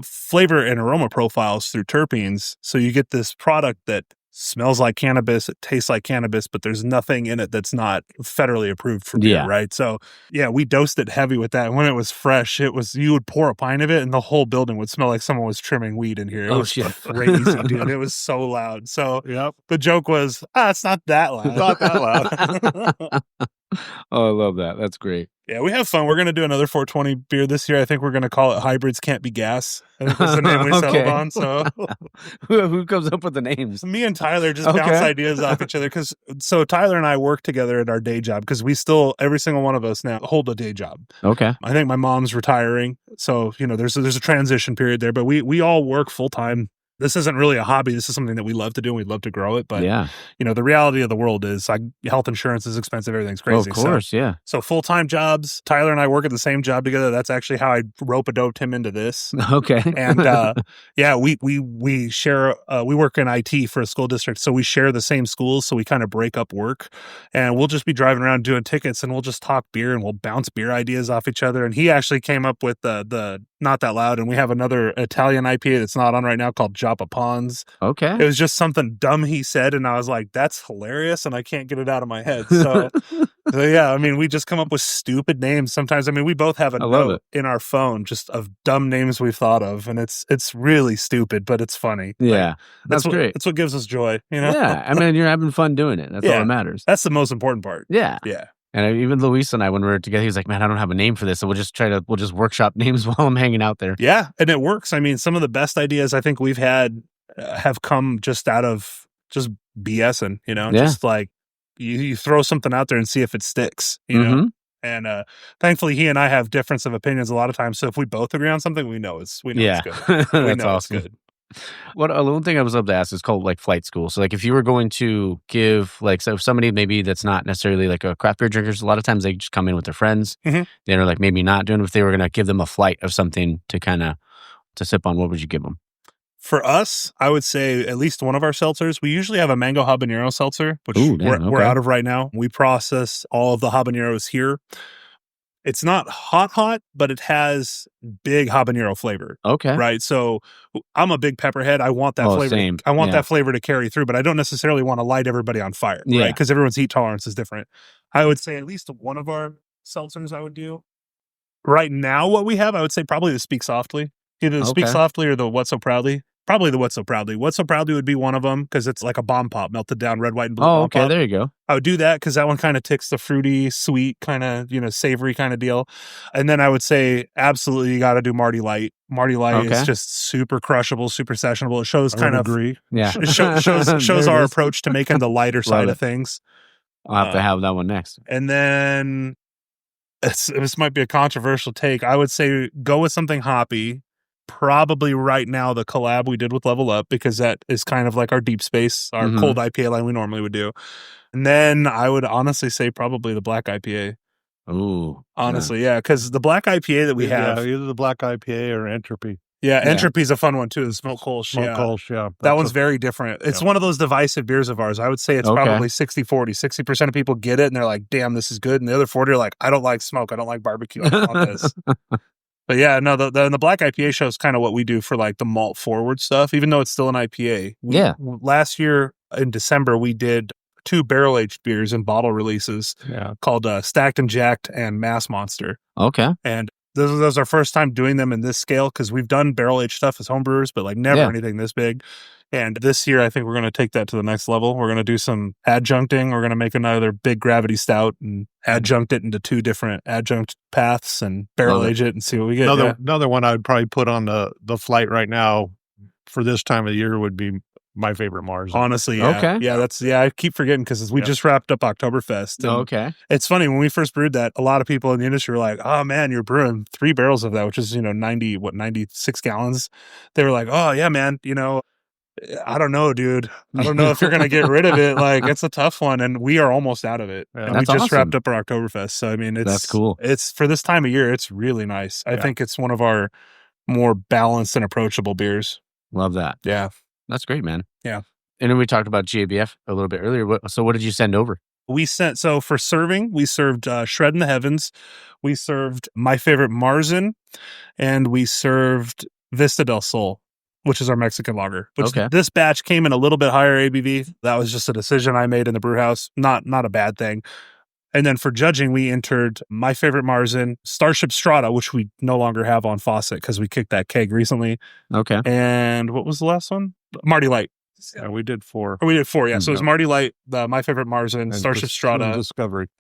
flavor and aroma profiles through terpenes. So you get this product that smells like cannabis, it tastes like cannabis, but there's nothing in it that's not federally approved for beer, right? So we dosed it heavy with that. And when it was fresh, you would pour a pint of it and the whole building would smell like someone was trimming weed in here. It was crazy, dude. It was so loud. So the joke was, it's not that loud. Not that loud. Oh, I love that. That's great. Yeah, we have fun. We're going to do another 420 beer this year. I think we're going to call it Hybrids Can't Be Gas. I think that's the name we settled on. So who comes up with the names? Me and Tyler just bounce ideas off each other. So Tyler and I work together at our day job because we still, every single one of us now, hold a day job. Okay. I think my mom's retiring. So, you know, there's a transition period there, but we all work full time. This isn't really a hobby. This is something that we love to do and we'd love to grow it. But, you know, the reality of the world is health insurance is expensive. Everything's crazy. Of course, So full-time jobs. Tyler and I work at the same job together. That's actually how I rope-a-doped him into this. Okay. And, we share, we work in IT for a school district. So we share the same schools. So we kind of break up work. And we'll just be driving around doing tickets and we'll just talk beer and we'll bounce beer ideas off each other. And he actually came up with the Not That Loud. And we have another Italian IPA that's not on right now called Joppa Pons. Okay. It was just something dumb he said, and I was like, that's hilarious, and I can't get it out of my head. So yeah, I mean, we just come up with stupid names sometimes. I mean, we both have a note in our phone just of dumb names we've thought of, and it's really stupid, but it's funny. Yeah, that's great. That's what gives us joy, you know? Yeah, I mean, you're having fun doing it. That's all that matters. That's the most important part. Yeah. Yeah. And even Luis and I, when we were together, he was like, man, I don't have a name for this. So we'll just workshop names while I'm hanging out there. Yeah. And it works. I mean, some of the best ideas I think we've had have come just out of just BSing, you know, just like you throw something out there and see if it sticks, you know? And thankfully he and I have difference of opinions a lot of times. So if we both agree on something, we know it's good. That's awesome. It's good. One thing I was love to ask is called like flight school. So like if you were going to give like, so if somebody maybe that's not necessarily like a craft beer drinker, a lot of times they just come in with their friends. They're like maybe not doing it. If they were going to give them a flight of something to sip on, what would you give them? For us, I would say at least one of our seltzers. We usually have a mango habanero seltzer, which we're out of right now. We process all of the habaneros here. It's not hot, but it has big habanero flavor. Okay. Right. So I'm a big pepperhead. I want that flavor. Same. I want that flavor to carry through, but I don't necessarily want to light everybody on fire. Right. Because everyone's heat tolerance is different. I would say at least one of our seltzers I would do. Right now, what we have, I would say probably the Speak Softly. Either the Speak Softly or the What So Proudly. Probably the What So Proudly. What So Proudly would be one of them because it's like a bomb pop, melted down red, white, and blue. Oh, okay. There you go. I would do that because that one kind of ticks the fruity, sweet, kind of, you know, savory kind of deal. And then I would say absolutely you got to do Marty Light. Marty Light is just super crushable, super sessionable. It shows it shows our approach to making the lighter side of things. I'll have to have that one next. And then this might be a controversial take. I would say go with something hoppy probably right now the collab we did with Level Up, because that is kind of like our deep space, our Mhm. cold IPA line we normally would do. And then I would honestly say probably the black IPA. Ooh. Honestly, yeah, because the black IPA that we have, either the black IPA or Entropy. yeah, Yeah. Entropy's a fun one too. The Smoke Kolsch, Smoke yeah. Kolsch, yeah. That one's very different. It's one of those divisive beers of ours. I would say it's Okay. probably 60-40. 60% of people get it and they're like, damn, this is good. And the other 40 are like, I don't like smoke. I don't like barbecue. I don't want this. But yeah, no, the black IPA show is kind of what we do for like the malt forward stuff, even though it's still an IPA. Yeah. Last year in December, we did 2 barrel-aged beers and bottle releases called Stacked and Jacked and Mass Monster. Okay. And this was our first time doing them in this scale, because we've done barrel-aged stuff as homebrewers, but like never anything this big. And this year, I think we're going to take that to the next level. We're going to do some adjuncting. We're going to make another big gravity stout and adjunct it into 2 different adjunct paths and barrel age it and see what we get. Another one I would probably put on the flight right now for this time of the year would be My Favorite Märzen. Honestly, yeah. Okay. Yeah, I keep forgetting because we just wrapped up Oktoberfest. And Okay. it's funny, when we first brewed that, a lot of people in the industry were like, oh man, you're brewing 3 barrels of that, which is, 96 gallons. They were like, oh yeah, man, I don't know, dude. I don't know if you're going to get rid of it. Like, it's a tough one, and we are almost out of it. And we just wrapped up our Oktoberfest. So, I mean, that's cool. It's for this time of year, it's really nice. I think it's one of our more balanced and approachable beers. Love that. Yeah. That's great, man. Yeah. And then we talked about GABF a little bit earlier. So what did you send over? So for serving, we served Shred in the Heavens. We served My Favorite Märzen, and we served Vista del Sol, which is our Mexican lager. Which this batch came in a little bit higher ABV. That was just a decision I made in the brew house. Not a bad thing. And then for judging, we entered My Favorite Märzen, Starship Strata, which we no longer have on faucet because we kicked that keg recently. Okay. And what was the last one? Marty Light. Yeah, we did 4. Or we did 4, yeah. So it was Marty Light, My Favorite Märzen, And Starship Strata,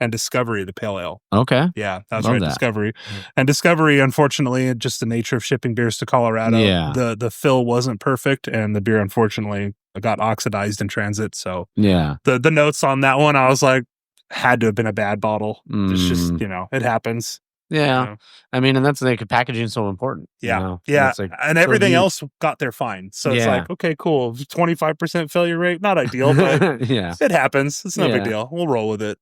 and Discovery, the Pale Ale. Okay. Yeah, that's Love right, that. Discovery. And Discovery, unfortunately, just the nature of shipping beers to Colorado, the fill wasn't perfect, and the beer, unfortunately, got oxidized in transit. So the notes on that one, I was like, had to have been a bad bottle. It's just, it happens. Yeah. I mean, and that's like packaging is so important. Yeah. Yeah. Like, and everything else got there fine. So it's like, okay, cool. 25% failure rate, not ideal, but it happens. It's no big deal. We'll roll with it.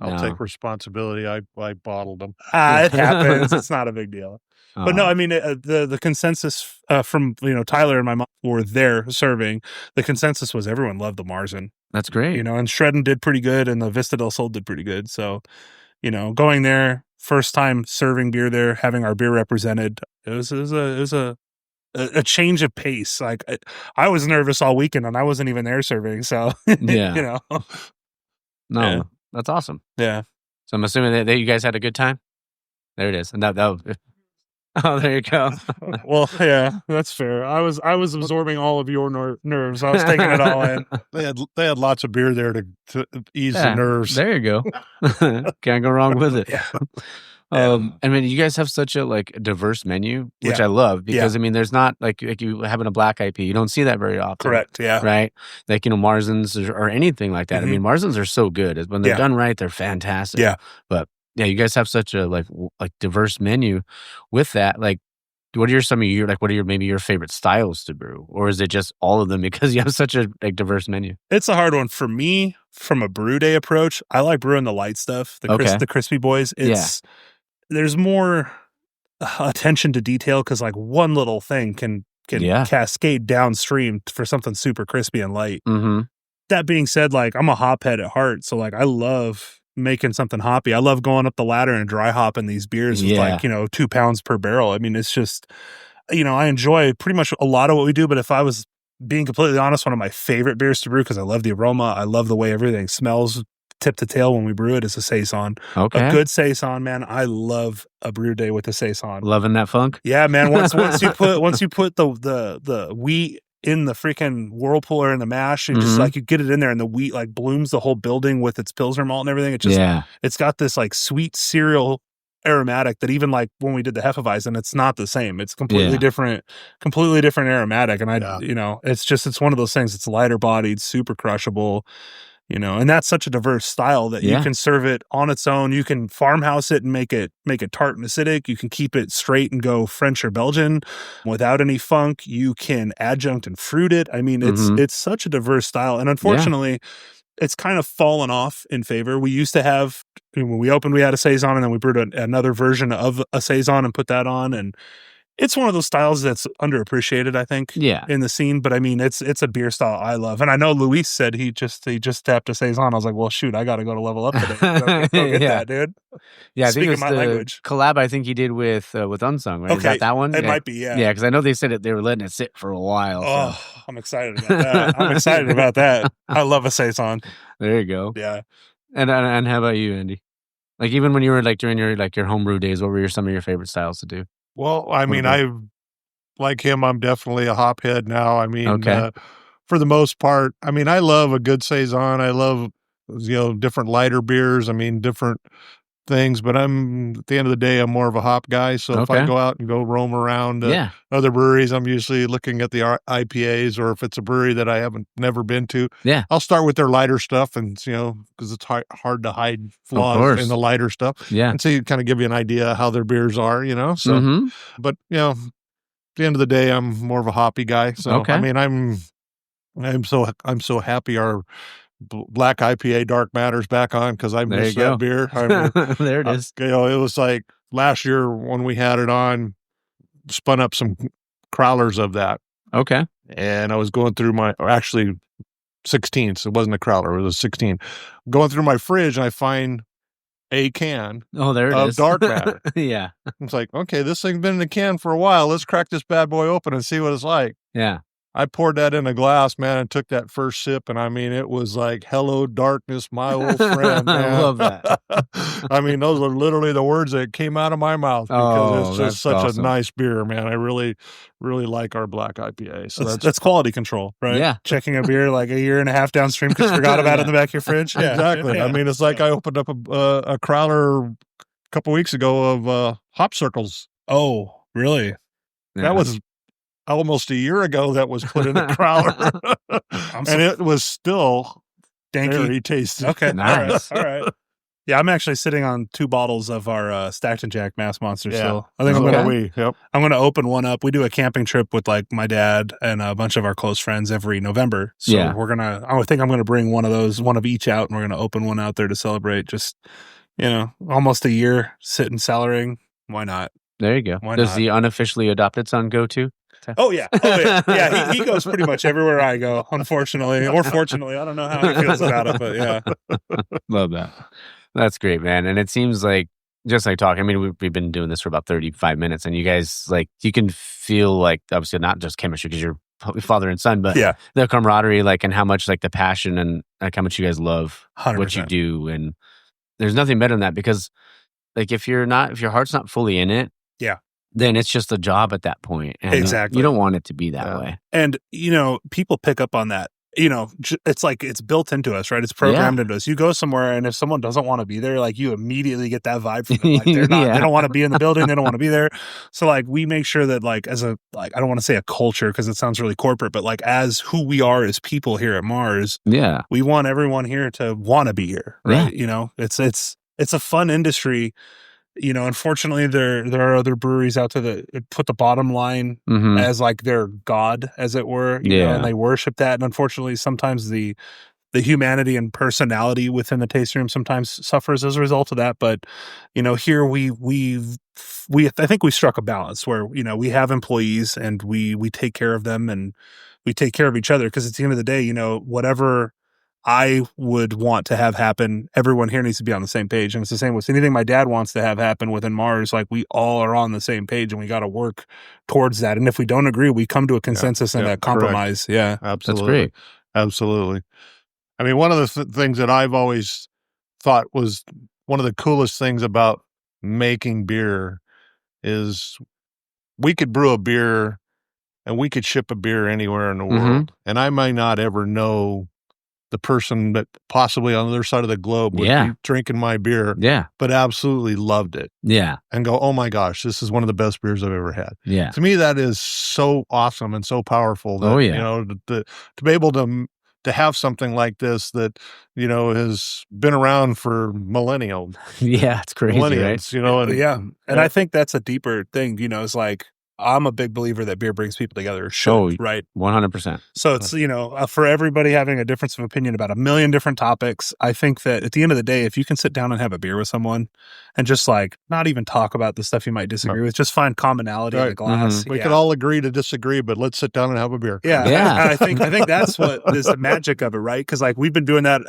I'll take responsibility. I bottled them. It happens. It's not a big deal. But no, I mean, the consensus from, Tyler and my mom were there serving. The consensus was everyone loved the Märzen. That's great. And Shredden did pretty good, and the Vista del Sol did pretty good. So, going there, first time serving beer there, having our beer represented, it was a change of pace. Like I was nervous all weekend, and I wasn't even there serving. So, No, that's awesome. Yeah. So I'm assuming that you guys had a good time. There it is. And that oh, there you go. Well, yeah, that's fair. I was absorbing all of your nerves. I was taking it all in. They had lots of beer there to ease the nerves. There you go. Can't go wrong with it. I mean, you guys have such a diverse menu, which I love because I mean, there's not like you having a black IP. You don't see that very often. Correct. Yeah. Right. Like Märzens or anything like that. I mean, Märzens are so good. When they're done right, they're fantastic. Yeah. But yeah, you guys have such a like diverse menu with that. Like, what are some of your maybe your favorite styles to brew, or is it just all of them because you have such a diverse menu? It's a hard one for me. From a brew day approach, I like brewing the light stuff, the crispy boys. There's more attention to detail because one little thing can cascade downstream for something super crispy and light. Mm-hmm. That being said, I'm a hop head at heart, so I love making something hoppy. I love going up the ladder and dry hopping these beers with 2 pounds per barrel. I mean, it's just, I enjoy pretty much a lot of what we do, but if I was being completely honest, one of my favorite beers to brew, because I love the aroma, I love the way everything smells tip to tail when we brew it, is a saison. Okay. A good saison, man. I love a brew day with a saison. Loving that funk? Yeah, man. Once you put the wheat in the freaking whirlpool or in the mash, and just you get it in there, and the wheat blooms the whole building with its Pilsner malt and everything. It just it's got this sweet cereal aromatic that even when we did the Hefeweizen, it's not the same. It's completely different aromatic. And it's one of those things. It's lighter bodied, super crushable. And that's such a diverse style that you can serve it on its own. You can farmhouse it and make it tart and acidic. You can keep it straight and go French or Belgian without any funk. You can adjunct and fruit it. I mean, it's such a diverse style. And unfortunately, it's kind of fallen off in favor. We used to have, when we opened, we had a Saison, and then we brewed another version of a Saison and put that on. And it's one of those styles that's underappreciated, I think, in the scene. But I mean, it's a beer style I love. And I know Luis said he just tapped a Saison. I was like, well, shoot, I got to go to Level Up today. Go get that, dude. Yeah, I think Speaking it's my the language. collab I think he did with Unsung, right? Okay. Is that one? It might be, yeah. Yeah, because I know they said they were letting it sit for a while. Oh, so. I'm excited about that. I'm excited about that. I love a Saison. There you go. Yeah. And how about you, Andy? Like, even when you were like during your homebrew days, what were some of your favorite styles to do? Well, I mean, like him, I'm definitely a hop head now. I mean, for the most part, I mean, I love a good Saison. I love, different lighter beers. I mean, different things, but at the end of the day, I'm more of a hop guy. So if I go out and go roam around other breweries, I'm usually looking at the IPAs, or if it's a brewery that I haven't never been to, I'll start with their lighter stuff, and because it's hard to hide flaws in the lighter stuff, and so you kind of give you an idea how their beers are, So, but at the end of the day, I'm more of a hoppy guy. So I mean, I'm so happy our black IPA Dark Matter's back on, because I miss that beer. There it is. It was like last year when we had it on, spun up some crowlers of that. Okay. And I was going through actually 16s. It wasn't a crowler. It was a 16. Going through my fridge, and I find a can of Dark Matter. Yeah. It's like, okay, this thing's been in a can for a while. Let's crack this bad boy open and see what it's like. Yeah. I poured that in a glass, man, and took that first sip, and I mean, it was like, hello, darkness, my old friend, man. I love that. I mean, those are literally the words that came out of my mouth, because it's just such a nice beer, man. I really, really like our black IPA. So that's quality control, right? Yeah. Checking a beer like a year and a half downstream because you forgot about it in the back of your fridge. Yeah. Exactly. Yeah. I mean, it's like I opened up a crowler a couple weeks ago of Hop Circles. Oh, really? Yeah. That was almost a year ago that was put in a crowler. And it was still very tasty. Okay. Nice. All right. Yeah, I'm actually sitting on 2 bottles of our Stacked and Jack Mass Monster still. I think I'm going to open one up. We do a camping trip with like my dad and a bunch of our close friends every November. So I think I'm going to bring one of each out, and we're going to open one out there to celebrate just, almost a year sitting cellaring. Why not? There you go. Does the unofficially adopted son go too? Oh yeah. Yeah, he goes pretty much everywhere I go, unfortunately or fortunately. I don't know how he feels about it, but yeah. Love that. That's great, man. And it seems like, just like talking, I mean, we've been doing this for about 35 minutes, and you guys, like, you can feel like, obviously not just chemistry because you're father and son, but the camaraderie, like, and how much, like, the passion and like how much you guys love 100%. What you do. And there's nothing better than that, because like, if your heart's not fully in it, then it's just a job at that point. And exactly. You don't want it to be that way. And, people pick up on that. It's like it's built into us, right? It's programmed into us. You go somewhere, and if someone doesn't want to be there, like, you immediately get that vibe from them. Like, they're not, they don't want to be in the building. They don't want to be there. So, like, we make sure that, like, as a, like, I don't want to say a culture because it sounds really corporate, but like, as who we are as people here at Mars, we want everyone here to want to be here, right? It's a fun industry. Unfortunately, there are other breweries out there that put the bottom line as like their god, as it were, and they worship that. And unfortunately, sometimes the humanity and personality within the tasting room sometimes suffers as a result of that. But here I think we struck a balance where we have employees, and we take care of them, and we take care of each other, because at the end of the day, whatever I would want to have happen, everyone here needs to be on the same page. And it's the same with anything my dad wants to have happen within Mars. Like, we all are on the same page, and we got to work towards that. And if we don't agree, we come to a consensus and a compromise. Correct. Yeah. Absolutely. That's great. Absolutely. I mean, one of the things that I've always thought was one of the coolest things about making beer is we could brew a beer and we could ship a beer anywhere in the world. And I might not ever know the person that possibly on the other side of the globe would be drinking my beer, but absolutely loved it. And go, oh my gosh, this is one of the best beers I've ever had. To me, that is so awesome and so powerful that, to be able to to have something like this that, has been around for millennials. Yeah, it's crazy, right? Millennials, and Yeah. And I think that's a deeper thing, is like, I'm a big believer that beer brings people together, or should, right? 100%. So it's, for everybody having a difference of opinion about a million different topics, I think that at the end of the day, if you can sit down and have a beer with someone and just like not even talk about the stuff you might disagree with, just find commonality in the glass. We could all agree to disagree, but let's sit down and have a beer. Yeah. I think that's what is the magic of it, right? Because like we've been doing that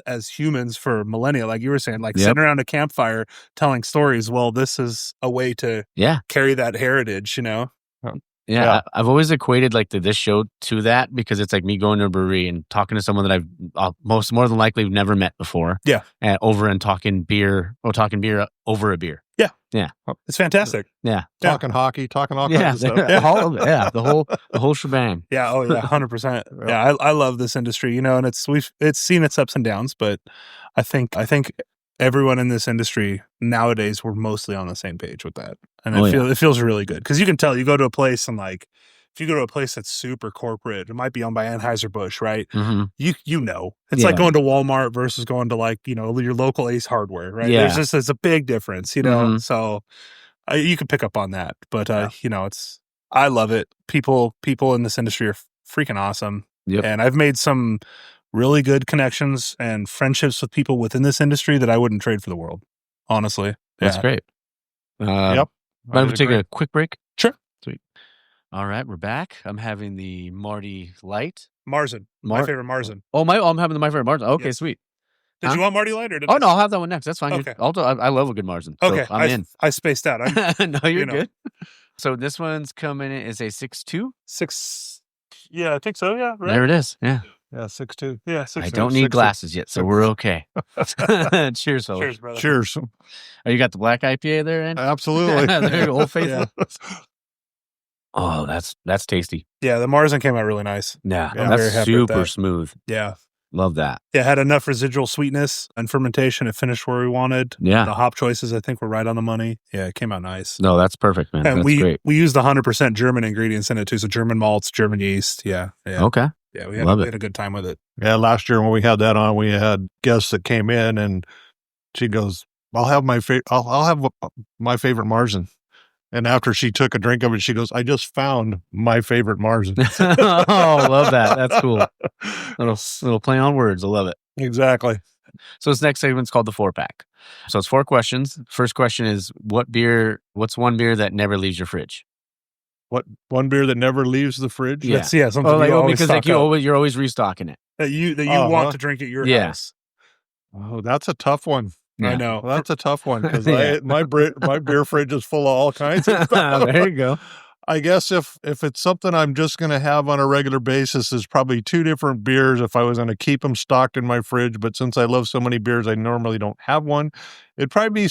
as humans for millennia, like you were saying, like sitting around a campfire telling stories. Well, this is a way to carry that heritage, Yeah, I've always equated like this show to that, because it's like me going to a brewery and talking to someone that I've more than likely never met before. Yeah, and talking beer over a beer. Yeah, it's fantastic. Yeah, talking hockey, talking all kinds of stuff. All of it. Yeah, the whole shebang. Yeah, 100%. Yeah, I love this industry, and it's seen its ups and downs, but I think everyone in this industry nowadays, we're mostly on the same page with that. And it feels really good, because you can tell, you go to a place and like, if you go to a place that's super corporate, it might be owned by Anheuser-Busch, right? Mm-hmm. It's like going to Walmart versus going to like, your local Ace Hardware, right? Yeah. There's a big difference, so you can pick up on that, but I love it. People in this industry are freaking awesome. Yep. And I've made some really good connections and friendships with people within this industry that I wouldn't trade for the world, honestly. That's great. Yep. Mind if we take a quick break? Sure. Sweet. All right, we're back. I'm having the Marty Light. Märzen. My favorite Märzen. Oh, I'm having the My Favorite Märzen. Okay, Yes. Sweet. Did you want Marty Light or did no, I'll have that one next. That's fine. Okay. I love a good Märzen. So Okay. I'm in. I spaced out. No, you're good. So this one's coming in as a 6.2. 6. Yeah, I think so. Yeah. Right. There it is. Yeah. Yeah, 6.2. Yeah. 6. I don't need glasses yet, so we're okay. Cheers, fellas. Cheers, brother. Cheers. Oh, you got the black IPA there, Andy? Absolutely. There you go, Old Faithful. Yeah. Oh, that's tasty. Yeah, the Märzen came out really nice. Yeah, I'm very that's happy with super that. smooth. Yeah. Love that. Yeah, it had enough residual sweetness and fermentation. It finished where we wanted. Yeah. The hop choices, I think, were right on the money. Yeah, it came out nice. No, that's perfect, man. And that's great. we used 100% German ingredients in it too. So German malts, German yeast. Yeah. Okay. Yeah, we Love it. had a good time with it. Yeah, last year when we had that on, we had guests that came in, and she goes, I'll have my favorite Märzen. And after she took a drink of it, she goes, I just found my favorite Märzen. Oh, love that. That's cool. Little play on words. I love it. Exactly. So this next segment's called the 4-pack. So it's 4 questions. First question is, what's one beer that never leaves your fridge? What one beer that never leaves the fridge? Yeah. Something you always because stock like up. you're always restocking it. that you want to drink at your house. Oh, that's a tough one. Yeah. I know. Well, that's a tough one, because Yeah. my beer fridge is full of all kinds of stuff. There you go. I guess if it's something I'm just going to have on a regular basis, is probably 2 different beers if I was going to keep them stocked in my fridge. But since I love so many beers, I normally don't have one. It'd probably be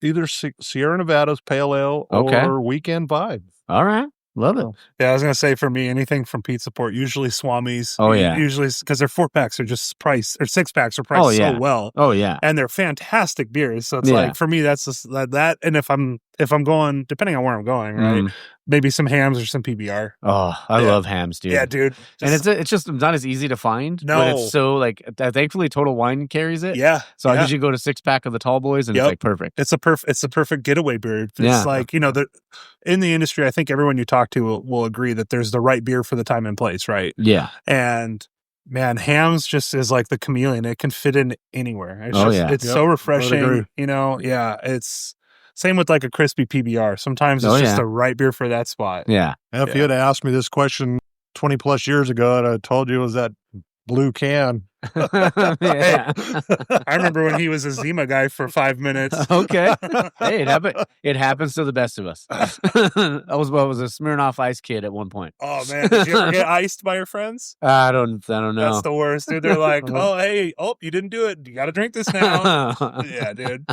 either Sierra Nevada's Pale Ale or Weekend Vibe. All right. Love it. Yeah, I was gonna say, for me, anything from Pizza Port, usually Swami's. Oh, yeah. Usually, because their 4-packs are just priced, or 6-packs are priced so well. Oh yeah. And they're fantastic beers. So it's like, for me, that's just that. And if I'm going, depending on where I'm going, right, maybe some hams or some PBR. Oh, I love hams, dude. Yeah, dude. And it's just not as easy to find. No. But it's so like, thankfully Total Wine carries it. Yeah. So I usually go to 6-pack of the Tall Boys, and it's like perfect. It's the perfect getaway beer. It's like, in the industry, I think everyone you talk to will agree that there's the right beer for the time and place, right? Yeah. And man, hams just is like the chameleon. It can fit in anywhere. It's it's so refreshing. It's same with like a crispy PBR. Sometimes it's just the right beer for that spot. Yeah. If you had asked me this question 20 plus years ago, and I told you it was that blue can. Yeah. I remember when he was a Zima guy for 5 minutes. Okay. Hey, it happens to the best of us. I was a Smirnoff Ice kid at one point. Oh man, did you ever get iced by your friends? I don't know. That's the worst, dude. They're like, you didn't do it. You got to drink this now. Yeah, dude.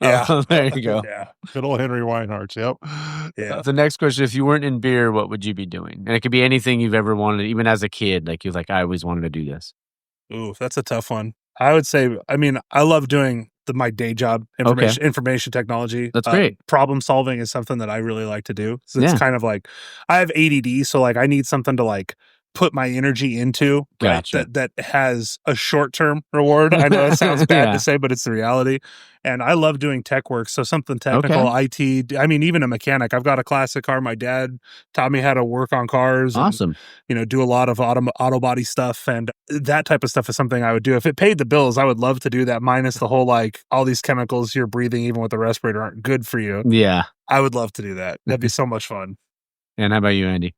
Yeah. Oh, there you go. Yeah. Good old Henry Weinhardt's. Yep. Yeah. The next question: if you weren't in beer, what would you be doing? And it could be anything you've ever wanted, even as a kid. Like you're like, I always wanted to do this. Ooh, that's a tough one. I would say, I love doing my day job, information technology. That's great. Problem solving is something that I really like to do. So it's kind of like, I have ADD, so like I need something to like put my energy into, right? Gotcha. That has a short-term reward. I know it sounds bad Yeah. to say, but it's the reality. And I love doing tech work. So something technical, IT. I mean, even a mechanic. I've got a classic car. My dad taught me how to work on cars. Awesome. And, do a lot of auto body stuff. And that type of stuff is something I would do. If it paid the bills, I would love to do that, minus the whole, all these chemicals you're breathing, even with the respirator, aren't good for you. Yeah. I would love to do that. That'd be so much fun. And how about you, Andy?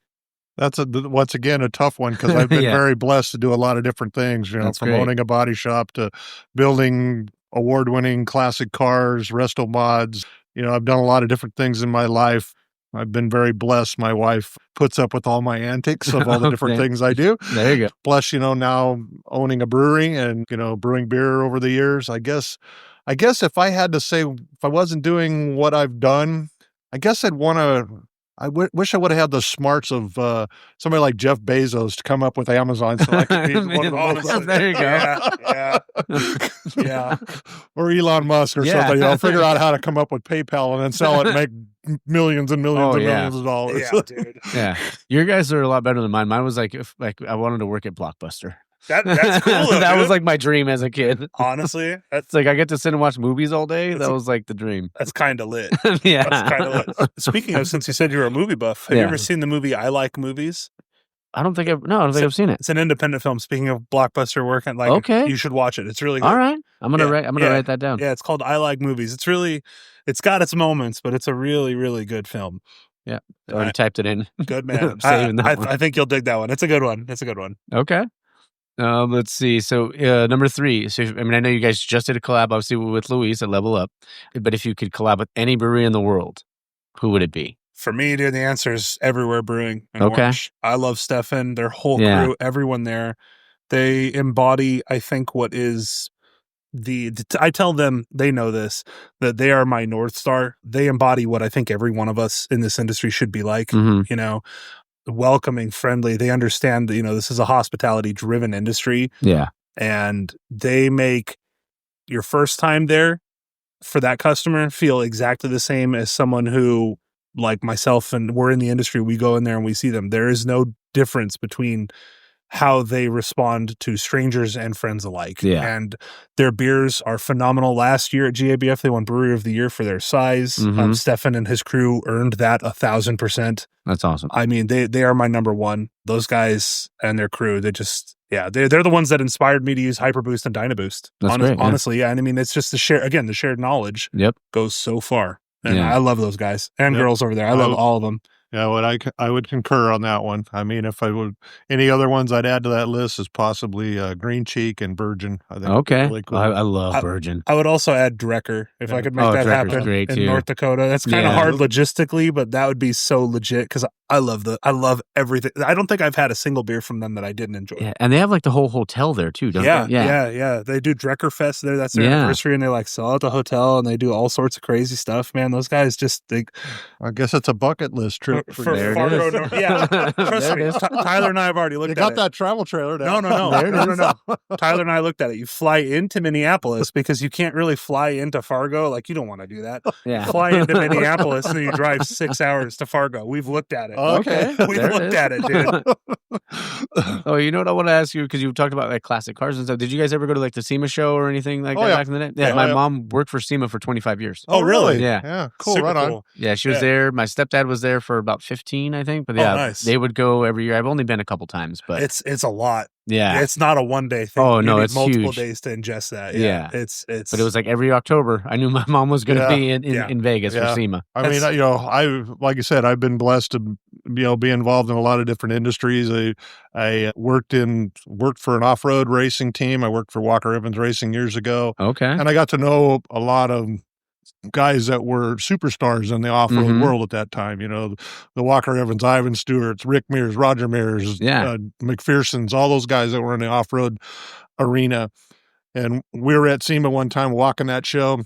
That's once again a tough one because I've been very blessed to do a lot of different things, That's from great. owning a body shop to building award-winning classic cars, resto mods. I've done a lot of different things in my life. I've been very blessed. My wife puts up with all my antics of all the different things I do. There you go. Plus, now owning a brewery and, brewing beer over the years. I guess if I had to say, if I wasn't doing what I've done, I guess I'd want to. Wish I would have had the smarts of somebody like Jeff Bezos to come up with Amazon so I could be one of the most. There you go. Yeah. Or Elon Musk or something. Figure out how to come up with PayPal and then sell it and make millions and millions and millions of dollars. Yeah, dude. Yeah. Your guys are a lot better than mine. Mine was if I wanted to work at Blockbuster. That's cool. Though, that dude. was my dream as a kid. Honestly, it's I get to sit and watch movies all day. That was the dream. That's kind of lit. Yeah, that's kind of lit. Speaking of, since you said you're a movie buff, have you ever seen the movie I Like Movies? I don't think I've seen it. It's an independent film. Speaking of Blockbuster work, and okay, you should watch it. It's really good. All right, I'm gonna write that down. Yeah, it's called I Like Movies. It's got its moments, but it's a really, really good film. Yeah, already typed it in. Good man. I think you'll dig that one. It's a good one. Okay. Let's see. So number 3. So I know you guys just did a collab, obviously, with Luis at Level Up. But if you could collab with any brewery in the world, who would it be? For me, dude, the answer is Everywhere Brewing. Okay. Orange. I love Stefan, their whole crew, everyone there. They embody, I think, what is I tell them, they know this, that they are my North Star. They embody what I think every one of us in this industry should be like. Mm-hmm. Welcoming, friendly. They understand that, this is a hospitality driven industry. Yeah. And they make your first time there for that customer feel exactly the same as someone who, like myself, and we're in the industry, we go in there and we see them. There is no difference between how they respond to strangers and friends alike. Yeah. And their beers are phenomenal. Last year at GABF, they won Brewery of the Year for their size. Mm-hmm. Stefan and his crew earned that 1,000%. That's awesome. I mean, they are my number one. Those guys and their crew, they're the ones that inspired me to use Hyperboost and Dynaboost. That's great, honestly, yeah. And I mean, it's just the shared knowledge goes so far. And I love those guys and girls over there. I love all of them. Yeah, I would concur on that one. I mean, if I would, any other ones I'd add to that list is possibly Green Cheek and Virgin. I think okay, really cool. I love Virgin. I would also add Drecker if I could make that happen in North Dakota. That's kind of hard logistically, but that would be so legit because I love everything. I don't think I've had a single beer from them that I didn't enjoy. Yeah, and they have the whole hotel there too, don't they? Yeah. They do Drecker Fest there. That's their anniversary, and they sell out the hotel, and they do all sorts of crazy stuff. Man, those guys I guess it's a bucket list trip for Fargo. Trust me, Tyler and I have already looked at it. You got that travel trailer now. No. Tyler and I looked at it. You fly into Minneapolis because you can't really fly into Fargo. You don't want to do that. Yeah. Fly into Minneapolis and then you drive 6 hours to Fargo. We've looked at it. Okay. We've looked at it, dude. Oh, you know what I want to ask you, because you talked about classic cars and stuff. Did you guys ever go to the SEMA show or anything that back in the day? Yeah, my mom worked for SEMA for 25 years. Oh, really? Yeah. Cool. Super right on. cool. Yeah, she was there. My stepdad was there for about 15, I think. But nice. They would go every year. I've only been a couple times, but it's a lot. Yeah, it's not a one day thing. Oh no, you need it's multiple huge. days to ingest that. Yeah, it's. But it was every October. I knew my mom was going to be in Vegas for SEMA. I mean, I like you said, I've been blessed to be involved in a lot of different industries. I worked for an off road racing team. I worked for Walker Evans Racing years ago. Okay, and I got to know a lot of guys that were superstars in the off-road world at that time. The Walker Evans, Ivan Stewart's, Rick Mears, Roger Mears, McPherson's, all those guys that were in the off-road arena. And we were at SEMA one time walking that show,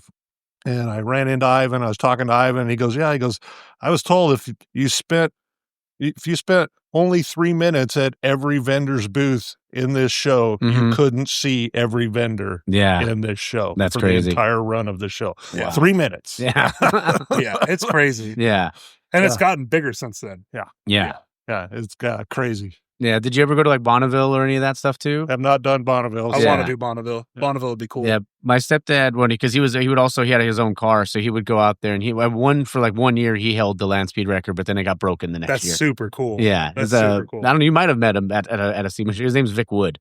and I ran into Ivan. I was talking to Ivan, and he goes, I was told if you spent only 3 minutes at every vendor's booth in this show, you couldn't see every vendor in this show. That's for crazy. The entire run of the show. Yeah. 3 minutes. Yeah. Yeah, it's crazy. Yeah. And it's gotten bigger since then. Yeah. It's crazy. Yeah. Did you ever go to like Bonneville or any of that stuff too? Have not done Bonneville. I Yeah. want to do Bonneville. Yeah. Bonneville would be cool. Yeah, my stepdad because he had his own car, so he would go out there and he for like 1 year he held the land speed record, but then it got broken the next That's year. super cool. Yeah, That's it's, super cool. I don't know. You might have met him at a steam machine. His name's Vic Wood.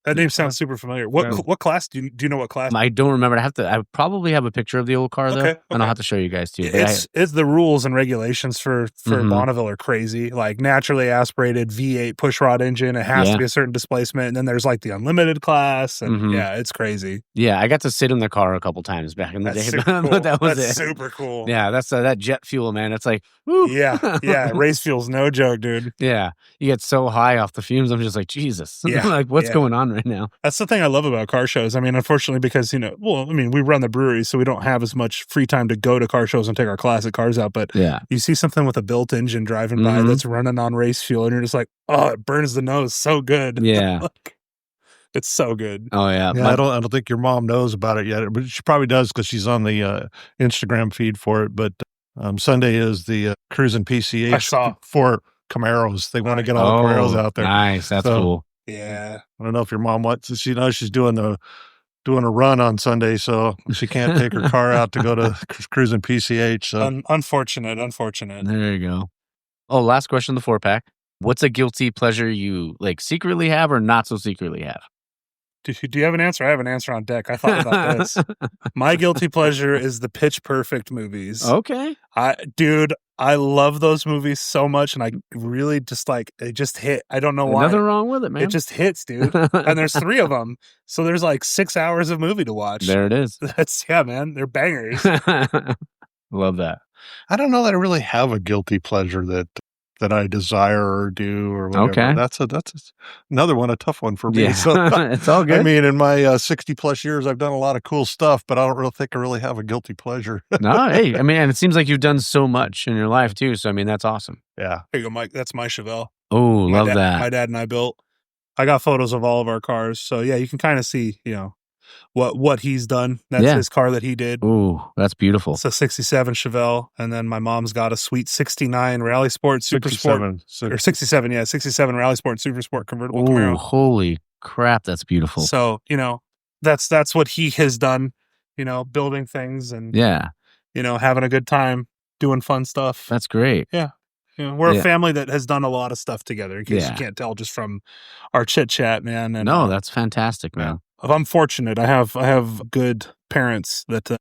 That name sounds super familiar. What class do you know? What class? I don't remember. I probably have a picture of the old car though, and I'll have to show you guys too. It's the rules and regulations for Mhm. Bonneville are crazy. Like naturally aspirated V8 pushrod engine, it has to be a certain displacement, and then there's like the unlimited class, and yeah, it's crazy. Yeah, I got to sit in the car a couple times back in the day. Super cool. But that was That's it. super cool. Yeah, that's that jet fuel, man. It's like, woo. Yeah. Race fuel's no joke, dude. Yeah, you get so high off the fumes. I'm just like, Jesus. Yeah, like, what's yeah. going on right now? That's the thing I love about car shows. I mean, unfortunately, because, we run the brewery, so we don't have as much free time to go to car shows and take our classic cars out. But Yeah. you see something with a built engine driving by that's running on race fuel, and you're just like, oh, it burns the nose so good. Yeah. It's so good. Oh yeah. Yeah, I don't think your mom knows about it yet, but she probably does because she's on the Instagram feed for it. But Sunday is the cruising PCH I saw. for Camaros. They want to get all the Camaros out there. Nice. That's cool. Yeah. I don't know if your mom wants. She knows she's doing a run on Sunday, so she can't take her car out to go to cruising PCH. So Unfortunate. There you go. Oh, last question, the 4-pack. What's a guilty pleasure you like secretly have or not so secretly have? Do you have an answer? I have an answer on deck. I thought about this. My guilty pleasure is the Pitch Perfect movies. Okay. I love those movies so much, and I really just it just hit. I don't know why. Nothing wrong with it, man. It just hits, dude. And there's 3 of them, so there's like 6 hours of movie to watch. There it is. Man. They're bangers. Love that. I don't know that I really have a guilty pleasure that I desire or do or whatever. Okay. That's another one, a tough one for me. Yeah. So, It's all good. I mean, in my 60 plus years, I've done a lot of cool stuff, but I don't really think I really have a guilty pleasure. No, hey, I mean, and it seems like you've done so much in your life too. So I mean, that's awesome. Yeah. Here you go, Mike. That's my Chevelle. Oh, love that. My dad and I built. I got photos of all of our cars, so yeah, you can kind of see, what he's done. That's his car that he did. Oh, that's beautiful. It's a 67 Chevelle, and then my mom's got a sweet 69 Rally Sport Super Sport. Or 67 Rally Sport Super Sport convertible Oh, Camaro. holy crap, that's beautiful. So, that's what he has done, building things and, having a good time, doing fun stuff. That's great. Yeah. We're a family that has done a lot of stuff together, in case you can't tell just from our chit chat, man. And, no, that's fantastic, man. I'm fortunate. I have good parents that,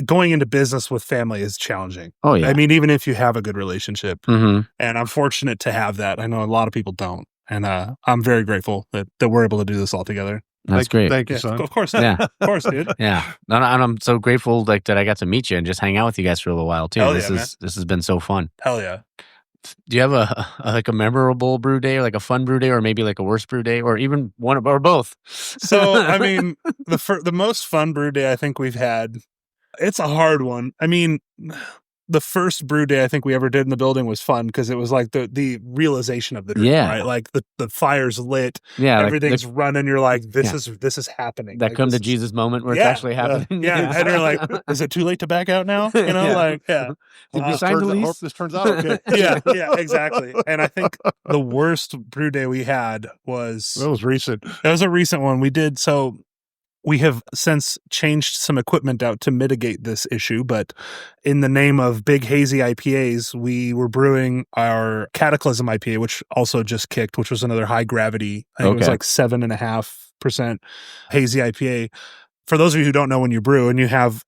going into business with family is challenging. Oh, yeah. I mean, even if you have a good relationship, Mm-hmm. and I'm fortunate to have that. I know a lot of people don't. And I'm very grateful that we're able to do this all together. That's great. Thank you, son. Of course. Yeah. Of course, dude. Yeah. And I'm so grateful that I got to meet you and just hang out with you guys for a little while too. Hell This yeah, has been so fun. Hell yeah. Do you have a memorable brew day or like a fun brew day or maybe like a worst brew day or even one or both? So, I mean, the most fun brew day I think we've had, it's a hard one. I mean, the first brew day I think we ever did in the building was fun because it was like the realization of the drink, right? Like the fire's lit, everything's running. You're like, this is happening. That like, come to Jesus moment where it's actually happening. Yeah, and you're like, is it too late to back out now? Did you sign the lease? Hope this turns out okay. yeah, exactly. And I think the worst brew day we had was That was recent. That was a recent one we did. So we have since changed some equipment out to mitigate this issue, but in the name of big hazy IPAs, we were brewing our Cataclysm IPA, which also just kicked, which was another high gravity. I think it was like 7.5% hazy IPA. For those of you who don't know, when you brew and you have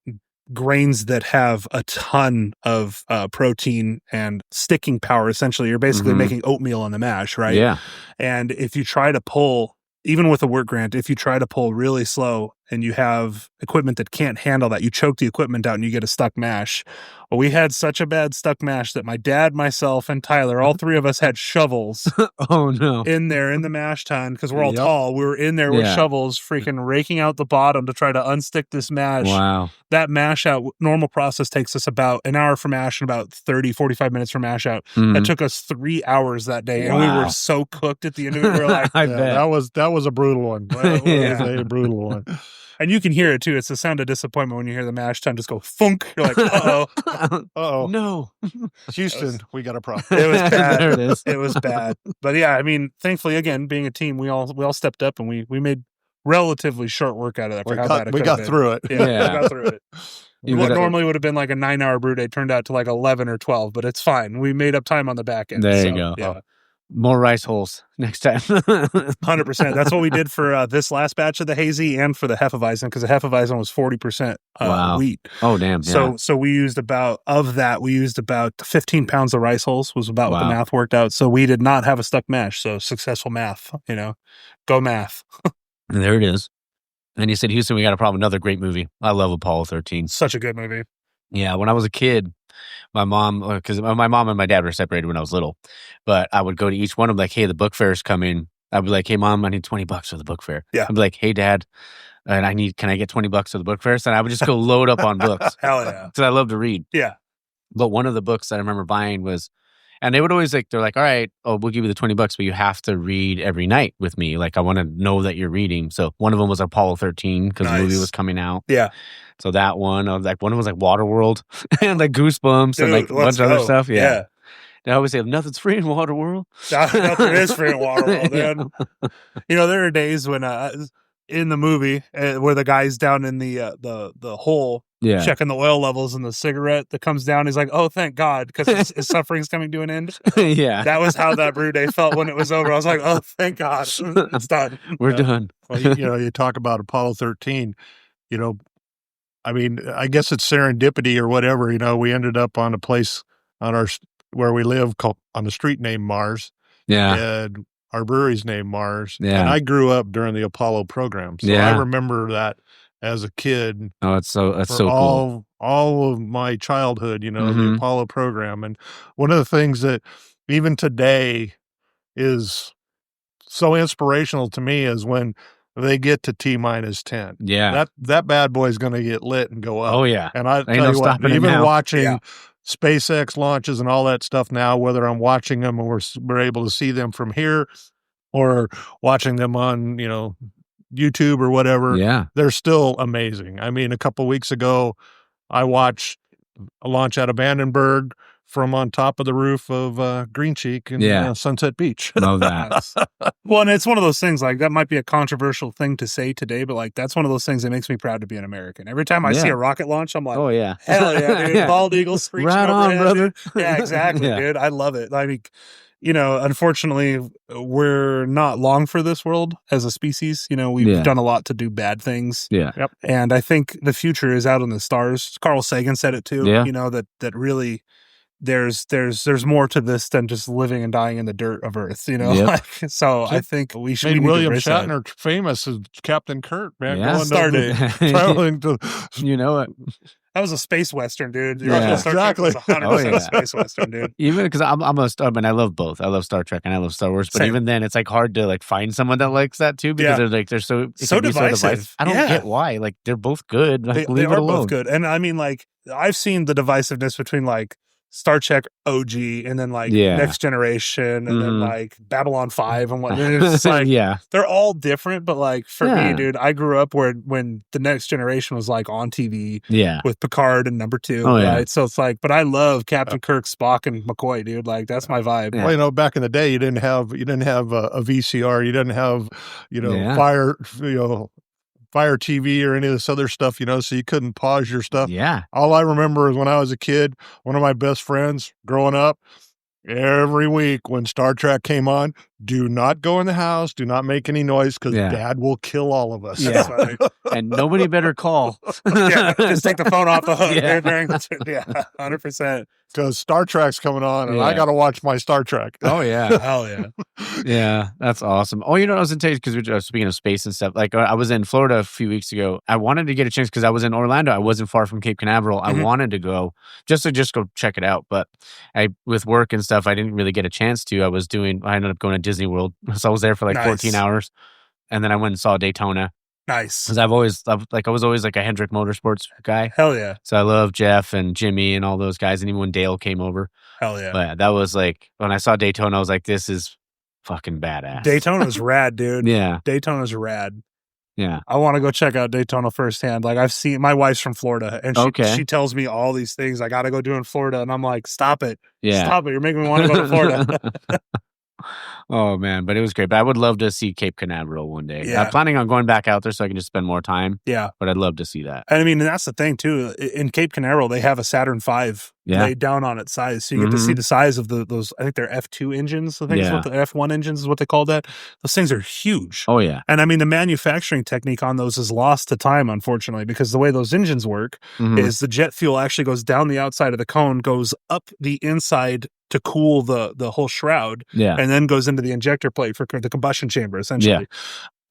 grains that have a ton of protein and sticking power, essentially, you're basically making oatmeal on the mash, right? Yeah. And if you try to pull, even with a work grant, if you try to pull really slow and you have equipment that can't handle that, you choke the equipment out and you get a stuck mash. Well, we had such a bad stuck mash that my dad, myself, and Tyler, all 3 of us had shovels Oh, no. in there in the mash tun because we're all tall. We were in there with shovels freaking raking out the bottom to try to unstick this mash. Wow. That mash out, normal process takes us about an hour for mash and about 30, 45 minutes for mash out. That took us 3 hours that day. And we were so cooked at the end of it. We were like, I bet. That was a brutal one. That was a brutal one. And you can hear it too. It's the sound of disappointment when you hear the mash tun just go funk. You're like, uh-oh. Uh-oh. No. Houston, we got a problem. It was bad. There it is. It was bad. But yeah, I mean, thankfully, again, being a team, we all stepped up and we made relatively short work out of that for how bad it we could got have been. through it. Yeah, Yeah. we got through it. What normally would have been like a 9-hour brew day turned out to like 11 or 12, but it's fine. We made up time on the back end. There you go. Yeah. More rice holes next time. 100%. That's what we did for this last batch of the hazy and for the Hefeweizen, because the Hefeweizen was 40% Wow. wheat. Oh, damn. Yeah. So we used about 15 pounds of rice hulls was about what the Wow. math worked out. So we did not have a stuck mash. So successful math, go math. There it is. And you said, Houston, we got a problem. Another great movie. I love Apollo 13. Such a good movie. Yeah. When I was a kid, my mom, because my mom and my dad were separated when I was little, but I would go to each one of them like, hey, the book fair's coming. I'd be like, hey, Mom, I need $20 for the book fair. Yeah. I'd be like, hey, Dad, and can I get $20 for the book fair? So I would just go load up on books. Hell yeah. Because I love to read. Yeah. But one of the books that I remember buying was, and they would always they're like, all right, we'll give you the $20, but you have to read every night with me. Like, I want to know that you're reading. So one of them was Apollo 13 because the movie was coming out. Yeah. So that one, I was like, one of them was like Waterworld and like Goosebumps and like a bunch of other stuff. Yeah. They always say nothing's free in Waterworld. Nothing is free in Waterworld, man. Yeah. There are days when in the movie where the guy's down in the hole checking the oil levels in the cigarette that comes down. He's like, oh, thank God, because his suffering's coming to an end. Yeah. That was how that brew day felt when it was over. I was like, oh, thank God. It's done. We're done. Well, you talk about Apollo 13, I mean, I guess it's serendipity or whatever. We ended up on a place where we live on the street named Mars. Yeah. And our brewery's named Mars. Yeah. And I grew up during the Apollo program. So I remember that as a kid. Oh, that's so cool. cool. All of my childhood, Mm-hmm. the Apollo program. And one of the things that even today is so inspirational to me is when they get to T-10. Yeah. That bad boy's going to get lit and go up. Oh, yeah. And I Ain't tell no you what, stopping it even now. watching SpaceX launches and all that stuff now, whether I'm watching them or we're able to see them from here or watching them on, YouTube or whatever, they're still amazing. I mean, a couple weeks ago, I watched a launch out of Vandenberg from on top of the roof of Green Cheek and Sunset Beach. Love that. Well, and it's one of those things, like, that might be a controversial thing to say today, but like, that's one of those things that makes me proud to be an American. Every time I see a rocket launch, I'm like, oh, yeah. Hell yeah, dude. Bald eagles screeching Right on, overhead, brother. dude. Yeah, exactly, dude. I love it. I mean, unfortunately, we're not long for this world as a species. We've done a lot to do bad things. Yeah. Yep. And I think the future is out in the stars. Carl Sagan said it too. Yeah. That really there's more to this than just living and dying in the dirt of Earth. So I think we should. Made William Shatner famous as Captain Kirk, man. Yeah. Traveling to. You know it. That was a space western, dude. Yeah. Exactly. Was 100% a space western, dude. Even because I'm a Star, I mean, I love both. I love Star Trek and I love Star Wars. But even then, it's like hard to like find someone that likes that too because they're so divisive. I don't get why. Like, they're both good. Like, they leave are it alone. both good. And I mean, like, I've seen the divisiveness between like Star Trek OG and then like Next Generation and then like Babylon 5 and what. It's like they're all different, but like for me, dude, I grew up when the Next Generation was like on TV with Picard and number 2, right? So it's like, but I love Captain Kirk, Spock, and McCoy, dude. Like, that's my vibe. Yeah. Well, back in the day, you didn't have a VCR, you didn't have Fire TV or any of this other stuff, so you couldn't pause your stuff. Yeah. All I remember is when I was a kid, one of my best friends growing up, every week when Star Trek came on, do not go in the house, do not make any noise because Dad will kill all of us. Yeah. And nobody better call. Just take the phone off the hook. During 100%. Because Star Trek's coming on and I got to watch my Star Trek. Oh, yeah. Hell yeah. Yeah, that's awesome. Oh, I was in Texas because we were speaking of space and stuff. Like, I was in Florida a few weeks ago. I wanted to get a chance because I was in Orlando. I wasn't far from Cape Canaveral. I wanted to go just to go check it out. But with work and stuff, I didn't really get a chance to. I ended up going to Disney World. So I was there for like 14 hours. And then I went and saw Daytona. Nice. Because I was always like a Hendrick Motorsports guy. Hell yeah. So I love Jeff and Jimmy and all those guys. And even when Dale came over. Hell yeah. But that was like, when I saw Daytona, I was like, this is fucking badass. Daytona's rad, dude. Yeah. Daytona's rad. Yeah. I want to go check out Daytona firsthand. Like I've seen, my wife's from Florida, and she tells me all these things I got to go do in Florida, and I'm like, stop it, stop it! You're making me want to go to Florida. Oh man, but it was great. But I would love to see Cape Canaveral one day. Yeah. I'm planning on going back out there so I can just spend more time. Yeah, but I'd love to see that. And I mean, that's the thing too. In Cape Canaveral, they have a Saturn V laid down on its size, so you get to see the size of those. I think they're F2 engines. I think is what the F1 engines is what they call that. Those things are huge. Oh yeah. And I mean, the manufacturing technique on those is lost to time, unfortunately, because the way those engines work is the jet fuel actually goes down the outside of the cone, goes up the inside to cool the whole shroud, and then goes into the injector plate for the combustion chamber, essentially.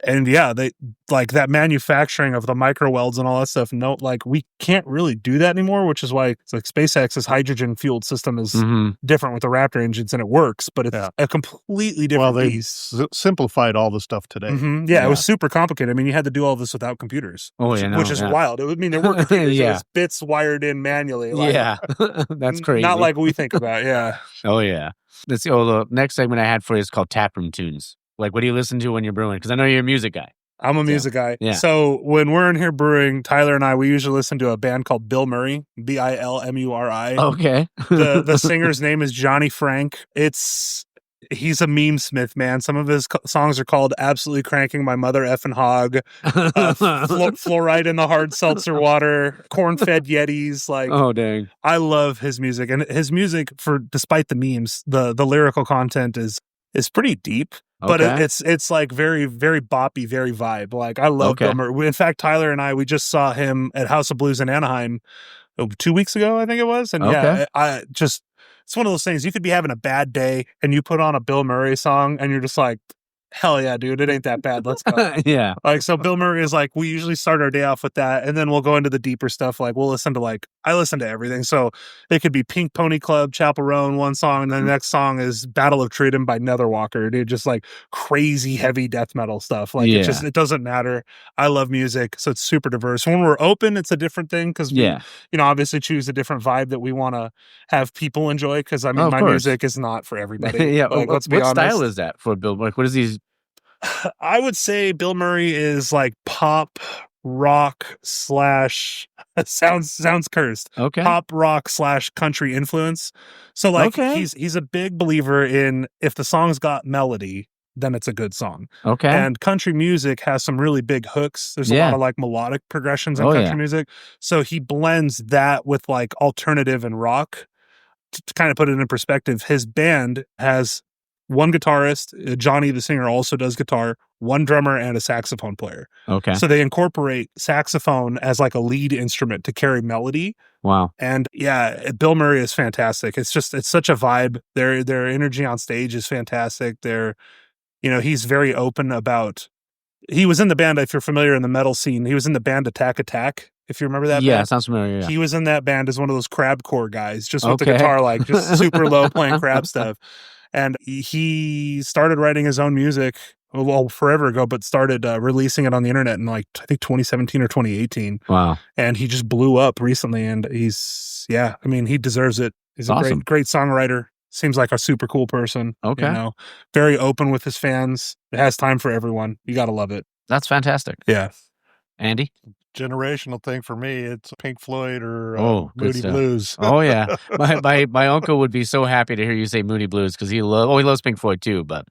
And they like that manufacturing of the micro welds and all that stuff. No, like we can't really do that anymore, which is why it's like SpaceX's hydrogen fueled system is different with the Raptor engines, and it works, but it's a completely different piece. Simplified all the stuff today. It was super complicated. I mean, you had to do all this without computers, which is wild. I mean, there were computers, it was bits wired in manually. Like, that's crazy. Not like we think about. Oh yeah. The next segment I had for you is called Taproom Tunes. Like, what do you listen to when you're brewing? Because I know you're a music guy. I'm a music guy. Yeah. So when we're in here brewing, Tyler and I, we usually listen to a band called Bill Murray, Bilmuri. Okay. The singer's name is Johnny Frank. He's a meme smith, man. Some of his songs are called Absolutely Cranking My Mother Effing Hog, Fluoride in the Hard Seltzer Water, Corn-Fed Yetis. Like, oh, dang. I love his music. And his music, despite the memes, the lyrical content is pretty deep. But it's like very, very boppy, very vibe. Like I love Bill Murray. In fact, Tyler and we just saw him at House of Blues in Anaheim 2 weeks ago, I think it was. And it's one of those things. You could be having a bad day and you put on a Bill Murray song and you're just like, hell yeah, dude, it ain't that bad. Let's go. Yeah. Like, so Bill Murray is like, we usually start our day off with that, and then we'll go into the deeper stuff. Like, we'll listen to I listen to everything. So it could be Pink Pony Club, Chapel Roan, one song, and then the next song is Battle of Triton by Netherwalker, dude. Just like crazy heavy death metal stuff. Like, it doesn't matter. I love music, so it's super diverse. When we're open, it's a different thing because we, obviously choose a different vibe that we want to have people enjoy. Because I mean, my music is not for everybody. Like, let's be honest. What style is that for Bill? Like, what is these? I would say Bill Murray is like pop rock / sounds cursed. Pop rock / country influence. So like he's a big believer in if the song's got melody, then it's a good song. And country music has some really big hooks. There's a lot of like melodic progressions in country music. So he blends that with like alternative and rock to kind of put it in perspective. His band has one guitarist, Johnny the singer also does guitar, one drummer, and a saxophone player. So they incorporate saxophone as like a lead instrument to carry melody. Wow. And Bill Murray is fantastic. It's such a vibe. Their energy on stage is fantastic. He's very open about, he was in the band, if you're familiar in the metal scene, he was in the band Attack Attack. If you remember that band. Sounds familiar. Yeah. He was in that band as one of those crabcore guys, just with the guitar, like just super low playing crab stuff. And he started writing his own music, forever ago, but started releasing it on the internet in like, I think 2017 or 2018. Wow. And he just blew up recently, and he deserves it. He's a great songwriter. Seems like a super cool person. Very open with his fans. It has time for everyone. You got to love it. That's fantastic. Yeah. Andy? Generational thing for me, it's Pink Floyd or Moody Blues. My uncle would be so happy to hear you say Moody Blues because he loves Pink Floyd too, but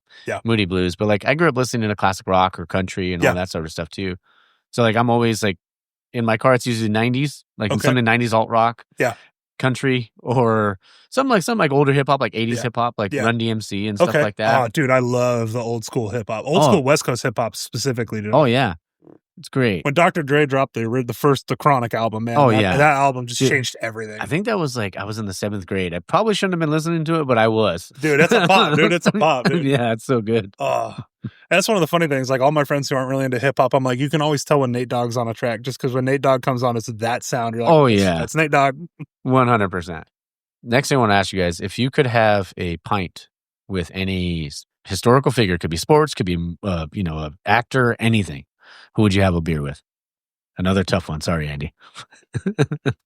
Moody Blues. But like I grew up listening to classic rock or country and all that sort of stuff too. So like I'm always like in my car, it's usually 90s, like something 90s alt rock, country, or some like older hip hop, like 80s hip hop, like Run DMC and stuff like that. Oh, dude, I love the old school hip hop, school West Coast hip hop specifically. Dude. Oh yeah. It's great. When Dr. Dre dropped the Chronic album, man. That album just changed everything. I think that was like I was in the 7th grade. I probably shouldn't have been listening to it, but I was. Dude, that's a pop. It's a pop, dude. Yeah, it's so good. Oh, that's one of the funny things. Like all my friends who aren't really into hip hop, I'm like, you can always tell when Nate Dogg's on a track just because when Nate Dogg comes on, it's that sound. You're like, that's Nate Dogg. 100%. Next thing I want to ask you guys, if you could have a pint with any historical figure, could be sports, could be an actor, anything. Who would you have a beer with? Another tough one. Sorry, Andy.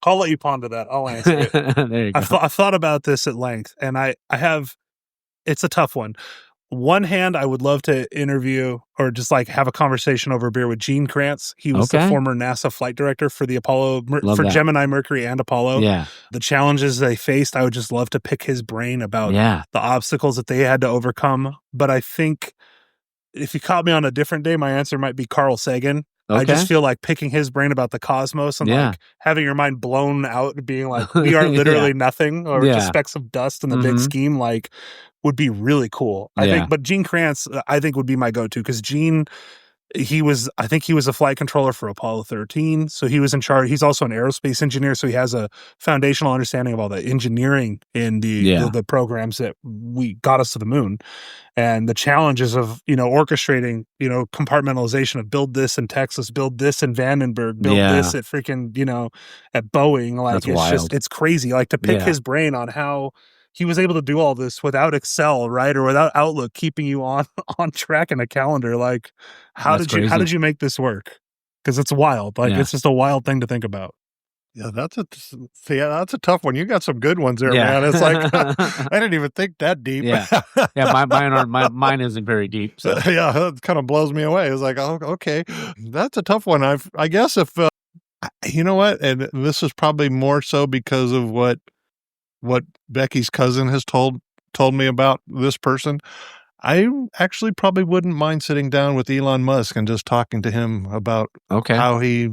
I'll let you ponder that. I'll answer it. There you go. I've thought about this at length, and I have. It's a tough one. one hand, I would love to interview or just like have a conversation over a beer with Gene Kranz. He was the former NASA flight director for the for Gemini, Mercury, and Apollo. Yeah. The challenges they faced, I would just love to pick his brain about the obstacles that they had to overcome. But I think if you caught me on a different day, my answer might be Carl Sagan. I just feel like picking his brain about the cosmos and like having your mind blown out and being like, we are literally nothing or just specks of dust in the big scheme, like would be really cool. I think, but Gene Kranz, I think would be my go-to because Gene, I think he was a flight controller for Apollo 13. So he was in charge. He's also an aerospace engineer. So he has a foundational understanding of all the engineering in the programs that we got us to the moon and the challenges of, orchestrating, compartmentalization of build this in Texas, build this in Vandenberg, build this at freaking, at Boeing. Like That's it's wild. just, it's crazy. Like to pick his brain on how he was able to do all this without Excel, right? Or without Outlook keeping you on track in a calendar. Like how did you make this work? Because it's wild. Like it's just a wild thing to think about. Yeah, that's a tough one. You got some good ones there, man. It's like I didn't even think that deep. Mine isn't very deep. So. Yeah, it kind of blows me away. It's like, oh, okay, that's a tough one. I guess if you know what, and this is probably more so because of what Becky's cousin has told me about this person. I actually probably wouldn't mind sitting down with Elon Musk and just talking to him about how he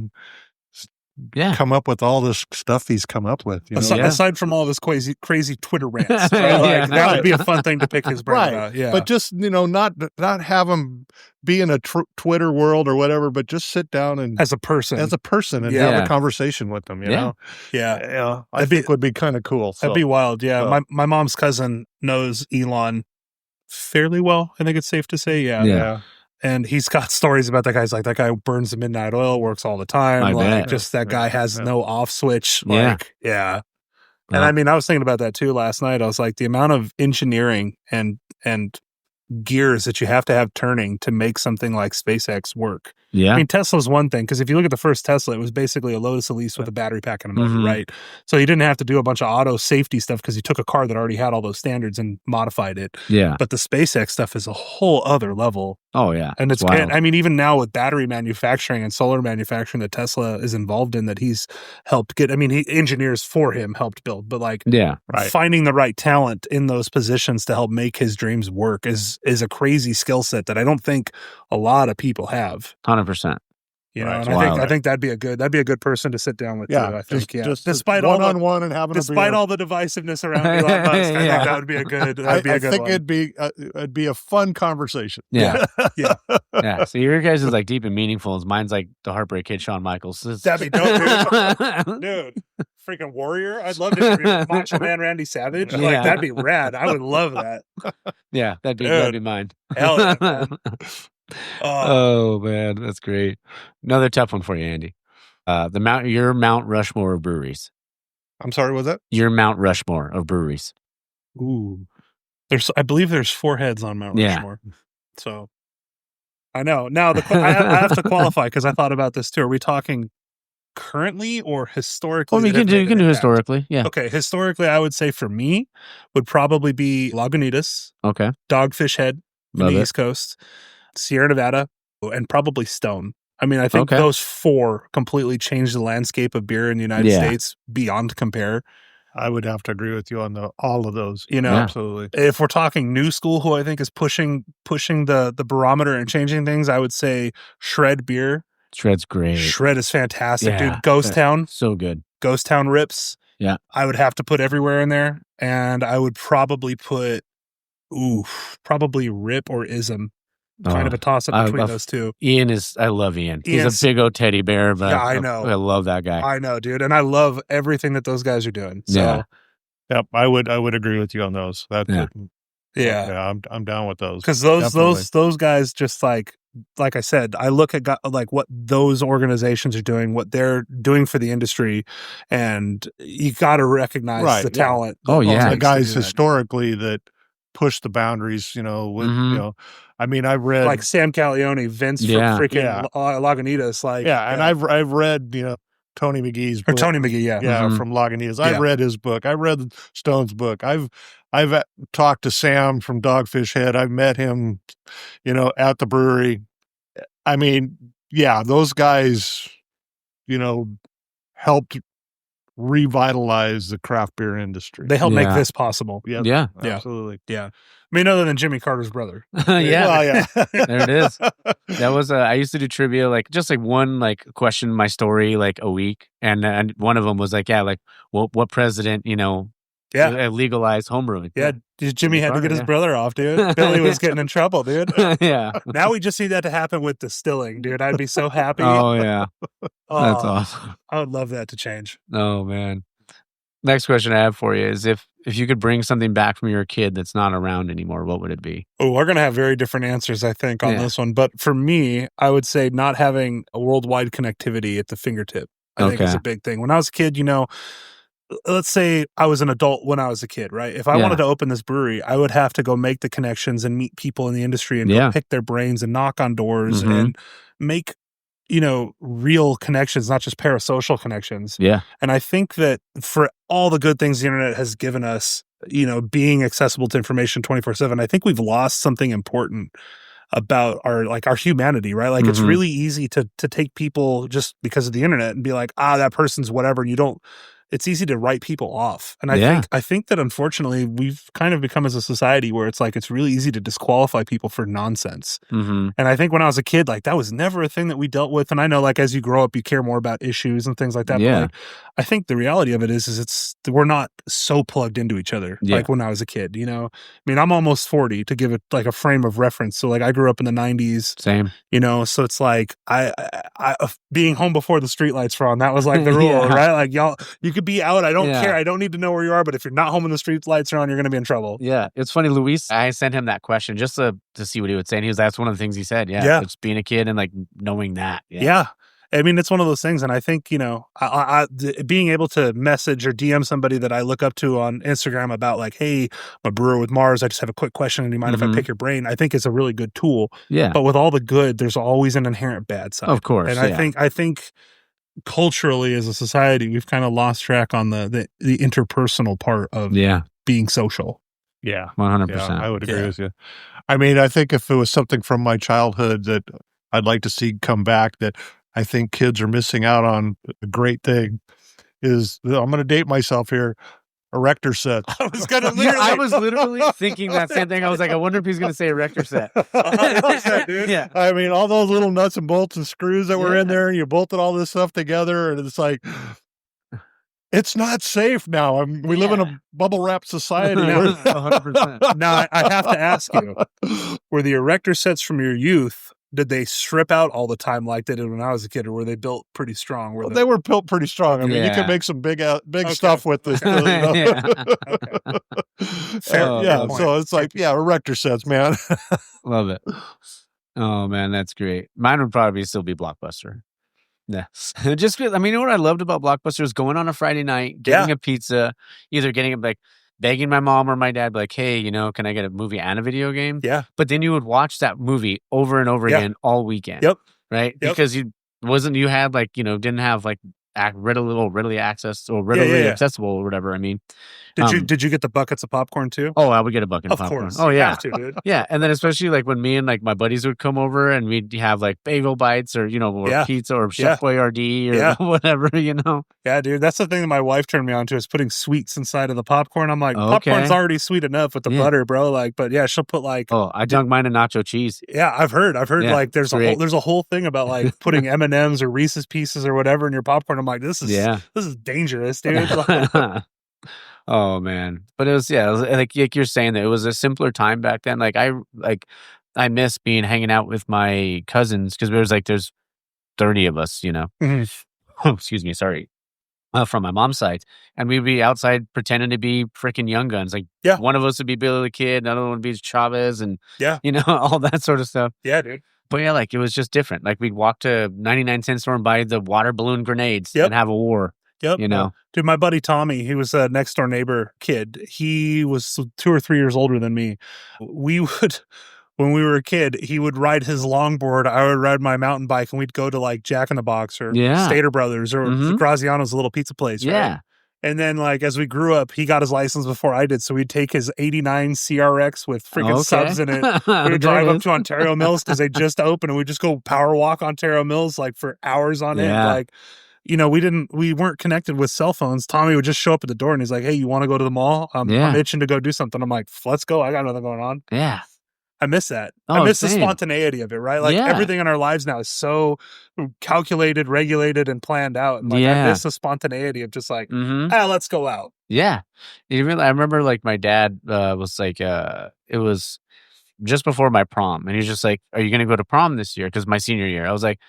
come up with all this stuff he's come up with. Aside from all of his crazy Twitter rants, right? That would be a fun thing to pick his brain about. Yeah, but just not have him be in a Twitter world or whatever, but just sit down and as a person and have a conversation with them. You know, I think would be kind of cool. That'd be wild. Yeah, my mom's cousin knows Elon fairly well. I think it's safe to say. Yeah. And he's got stories about that guy's like, that guy burns the midnight oil, works all the time. That guy has no off switch. And I mean, I was thinking about that too last night. I was like, the amount of engineering and gears that you have to have turning to make something like SpaceX work. Yeah. I mean, Tesla's one thing, because if you look at the first Tesla, it was basically a Lotus Elise with a battery pack and a motor, right? So you didn't have to do a bunch of auto safety stuff because you took a car that already had all those standards and modified it. Yeah. But the SpaceX stuff is a whole other level. Oh, yeah. And it's wild. I mean, even now with battery manufacturing and solar manufacturing that Tesla is involved in that he's helped get, I mean, engineers for him helped build, but like finding the right talent in those positions to help make his dreams work is a crazy skill set that I don't think a lot of people have. 100%. You know, and I think that'd be a good person to sit down with too. I think, just despite all one-on-one and having despite all the divisiveness around Elon Musk, I think that would be a good. I think it'd be a fun conversation. Yeah, yeah. So your guys is like deep and meaningful, and mine's like the Heartbreak Kid, Shawn Michaels. That'd be dope, dude. Freaking warrior! I'd love to interview Macho Man Randy Savage. Like that'd be rad. I would love that. Yeah, that'd be mine. Hell yeah, man. Oh man, that's great. Another tough one for you, Andy. Your Mount Rushmore of breweries. I'm sorry, was that? Your Mount Rushmore of breweries. Ooh, I believe there's 4 heads on Mount Rushmore. So I know now. I have to qualify because I thought about this too. Are we talking currently or historically? Well, you can do historically. Yeah. Okay, historically, I would say for me would probably be Lagunitas. Okay. Dogfish Head on the East Coast. Sierra Nevada, and probably Stone. I mean, I think those 4 completely changed the landscape of beer in the United States beyond compare. I would have to agree with you on all of those. You know, absolutely. If we're talking new school, who I think is pushing the barometer and changing things, I would say Shred Beer. Shred's great. Shred is fantastic, dude. Ghost Town. So good. Ghost Town rips. Yeah. I would have to put Everywhere in there, and I would probably put, probably Rip or Ism. Kind of a toss-up between those two. I love Ian. He's a big old teddy bear, but I know. I love that guy. I know, dude. And I love everything that those guys are doing. So, yep, I would agree with you on those. I'm down with those. Because those guys just like I said, I look at like what those organizations are doing, what they're doing for the industry, and you got to recognize the talent. The guys historically that push the boundaries, you know, I mean, I've read like Sam Calione, Vince from freaking Lagunitas, and I've read, Tony McGee's book. Or Tony McGee, from Lagunitas. I've read his book. I read Stone's book. I've I've talked to Sam from Dogfish Head. I've met him, at the brewery. I mean, yeah, those guys, helped revitalize the craft beer industry. They helped make this possible. Yeah, Yeah. absolutely. Yeah. I mean, other than Jimmy Carter's brother. Yeah. Well, yeah. There it is. That was I used to do trivia, like just like one like question my story like a week, and one of them was like, yeah, like what president legalized homebrewing? Yeah, Jimmy had to get his yeah. brother off, dude. Billy was getting in trouble, dude. Yeah. Now we just need that to happen with distilling, dude. I'd be so happy. Oh yeah, that's awesome. I would love that to change. Oh man. Next question I have for you is if you could bring something back from your kid that's not around anymore, what would it be? Oh, we're going to have very different answers, I think, on this one. But for me, I would say not having a worldwide connectivity at the fingertip, I think is a big thing. When I was a kid, let's say I was an adult when I was a kid, right? If I wanted to open this brewery, I would have to go make the connections and meet people in the industry and go pick their brains and knock on doors and make real connections, not just parasocial connections. Yeah. And I think that for all the good things the internet has given us, being accessible to information 24/7, I think we've lost something important about our humanity, right? Like it's really easy to take people just because of the internet and be like, that person's whatever. And it's easy to write people off. And I think that unfortunately we've kind of become as a society where it's like it's really easy to disqualify people for nonsense. And I think when I was a kid, like that was never a thing that we dealt with. And I know like as you grow up, you care more about issues and things like that. Yeah. But like, I think the reality of it is we're not so plugged into each other like when I was a kid, I mean, I'm almost 40 to give it like a frame of reference. So like I grew up in the 90s. Same. So it's like I being home before the streetlights were on, that was like the rule, right? Like you could be out. I don't care. I don't need to know where you are. But if you're not home and the street lights are on, you're going to be in trouble. Yeah. It's funny, Luis, I sent him that question just to see what he would say. And that's one of the things he said. Yeah. It's being a kid and like knowing that. Yeah. I mean, it's one of those things. And I think, being able to message or DM somebody that I look up to on Instagram about like, hey, I'm a brewer with Mars. I just have a quick question. Do you mind if I pick your brain? I think it's a really good tool. Yeah. But with all the good, there's always an inherent bad side. Of course. And I think culturally as a society, we've kind of lost track on the interpersonal part of being social. Yeah. 100%. Yeah, I would agree with you. I mean, I think if it was something from my childhood that I'd like to see come back that I think kids are missing out on, a great thing is, I'm going to date myself here, erector sets. I was literally thinking that same thing. I was like, I wonder if he's going to say erector set. 100%, dude. Yeah. I mean, all those little nuts and bolts and screws that were in there, and you bolted all this stuff together, and it's like, it's not safe now. We live in a bubble wrap society. 100%. Now, I have to ask you, were the erector sets from your youth, did they strip out all the time like they did when I was a kid, or were they built pretty strong? They were built pretty strong. I mean, you could make some big stuff with this. Fair. So it's like, erector sets, man. Love it. Oh, man, that's great. Mine would probably still be Blockbuster. Yeah. Just, I mean, you know what I loved about Blockbuster is going on a Friday night, getting a pizza, either getting it like, begging my mom or my dad, like, hey, can I get a movie and a video game? Yeah. But then you would watch that movie over and over again all weekend. Yep. Right? Yep. Because you had like, didn't have like readily access or readily accessible or whatever. I mean, did you get the buckets of popcorn too? Oh, I would get a bucket of popcorn. Course. Oh yeah, you have to, dude. Yeah, and then especially like when me and like my buddies would come over and we'd have like bagel bites or or pizza or Chef Boyardee or whatever. Yeah, dude. That's the thing that my wife turned me on to is putting sweets inside of the popcorn. I'm like, popcorn's already sweet enough with the butter, bro. Like, but yeah, she'll put like I dunk mine in nacho cheese. Yeah, I've heard like there's a whole thing about like putting M&Ms or Reese's Pieces or whatever in your popcorn. I'm like, this is dangerous, dude. Oh man, but it was like you're saying that it was a simpler time back then. Like I miss hanging out with my cousins because there's 30 of us, Oh, excuse me, sorry, from my mom's side, and we'd be outside pretending to be freaking young guns. Like one of us would be Billy the Kid, another one would be Chavez, and all that sort of stuff. Yeah, dude. But like it was just different. Like we'd walk to 99-cent store and buy the water balloon grenades and have a war. Yep. Dude, my buddy Tommy, he was a next door neighbor kid. He was 2 or 3 years older than me. We would, when we were a kid, he would ride his longboard. I would ride my mountain bike, and we'd go to like Jack in the Box or Stater Brothers or Graziano's little pizza place. Right? Yeah. And then, like, as we grew up, he got his license before I did. So we'd take his 89 CRX with freaking subs in it. We would drive up to Ontario Mills because they just opened, and we'd just go power walk Ontario Mills, like, for hours on end. Like, you know, we weren't connected with cell phones. Tommy would just show up at the door and he's like, hey, you want to go to the mall? I'm itching to go do something. I'm like, let's go. I got nothing going on. Yeah. I miss that. I miss the spontaneity of it, right? Like everything in our lives now is so calculated, regulated, and planned out. And like I miss the spontaneity of just like, let's go out. Yeah. I remember like my dad was like, it was just before my prom. And he's just like, are you going to go to prom this year? Because my senior year. I was like,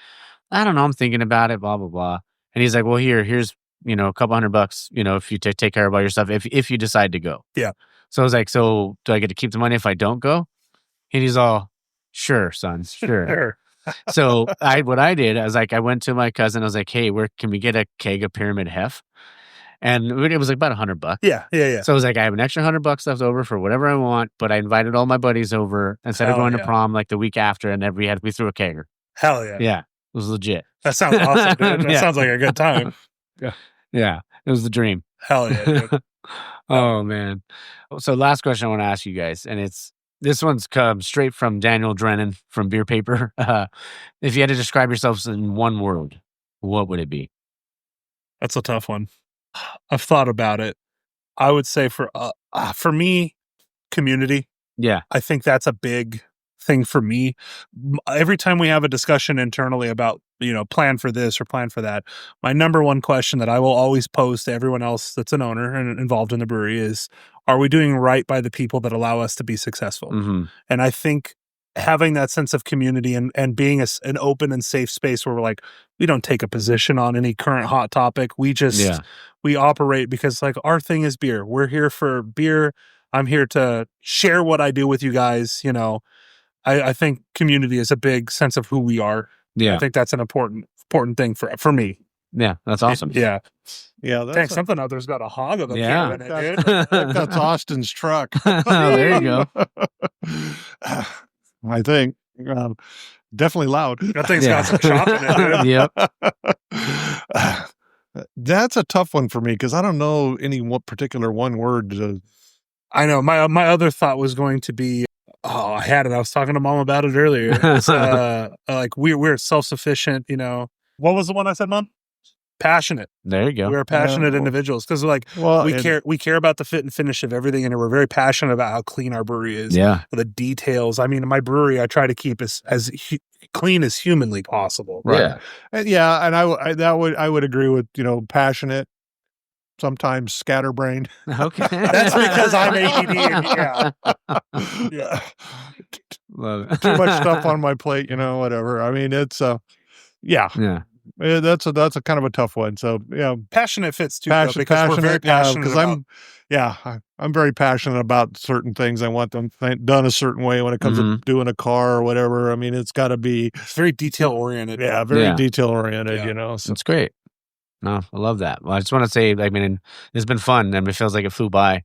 I don't know. I'm thinking about it, blah, blah, blah. And he's like, well, here's, you know, a couple $100, you know, if you take care of all your stuff, if you decide to go. Yeah. So I was like, so do I get to keep the money if I don't go? And he's all, sure, son, sure. So what I did, I was like, I went to my cousin. I was like, hey, where can we get a keg of Pyramid Hef? And it was like about $100. Yeah. So I was like, I have an extra $100 left over for whatever I want, but I invited all my buddies over instead of going to prom like the week after, and then we threw a kegger. Hell yeah. Yeah, it was legit. That sounds awesome, dude. That sounds like a good time. Yeah, it was the dream. Hell yeah, dude. Oh man. So last question I want to ask you guys, and this one's come straight from Daniel Drennan from Beer Paper. If you had to describe yourselves in one word, what would it be? That's a tough one. I've thought about it. I would say for me, community. Yeah. I think that's a big thing for me. Every time we have a discussion internally about, you know, plan for this or plan for that, my number one question that I will always pose to everyone else that's an owner and involved in the brewery is, are we doing right by the people that allow us to be successful? Mm-hmm. And I think having that sense of community and being an open and safe space where we're like, we don't take a position on any current hot topic. We just, we operate because like our thing is beer. We're here for beer. I'm here to share what I do with you guys. You know, I think community is a big sense of who we are. Yeah. I think that's an important thing for me. Yeah. That's awesome. Yeah. Dang, something out there's got a hog of a beer in it, dude. That's Austin's truck. Oh, there you go. I think. Definitely loud. That thing's got some chop in it, dude. Yep. That's a tough one for me because I don't know any particular one word. I know. My other thought was going to be, I had it. I was talking to Mom about it earlier. It's, like we're self-sufficient, you know. What was the one I said, Mom? Passionate. There you go. We're passionate individuals because like we care about the fit and finish of everything, and we're very passionate about how clean our brewery is. Yeah. The details. I mean, my brewery, I try to keep as clean as humanly possible. Right. Yeah. And I would agree with, you know, passionate. Sometimes scatterbrained. Okay. That's because I'm ADD. Yeah. Love it. Too much stuff on my plate, you know, whatever. I mean, it's yeah. That's a kind of a tough one. So yeah, passionate fits too, because we're very passionate. Because I'm very passionate about certain things. I want them done a certain way when it comes to doing a car or whatever. I mean, it's got to be very detail oriented. Yeah, very detail oriented. You know, so it's great. No, I love that. Well, I just want to say, I mean, it's been fun. I mean, it feels like it flew by.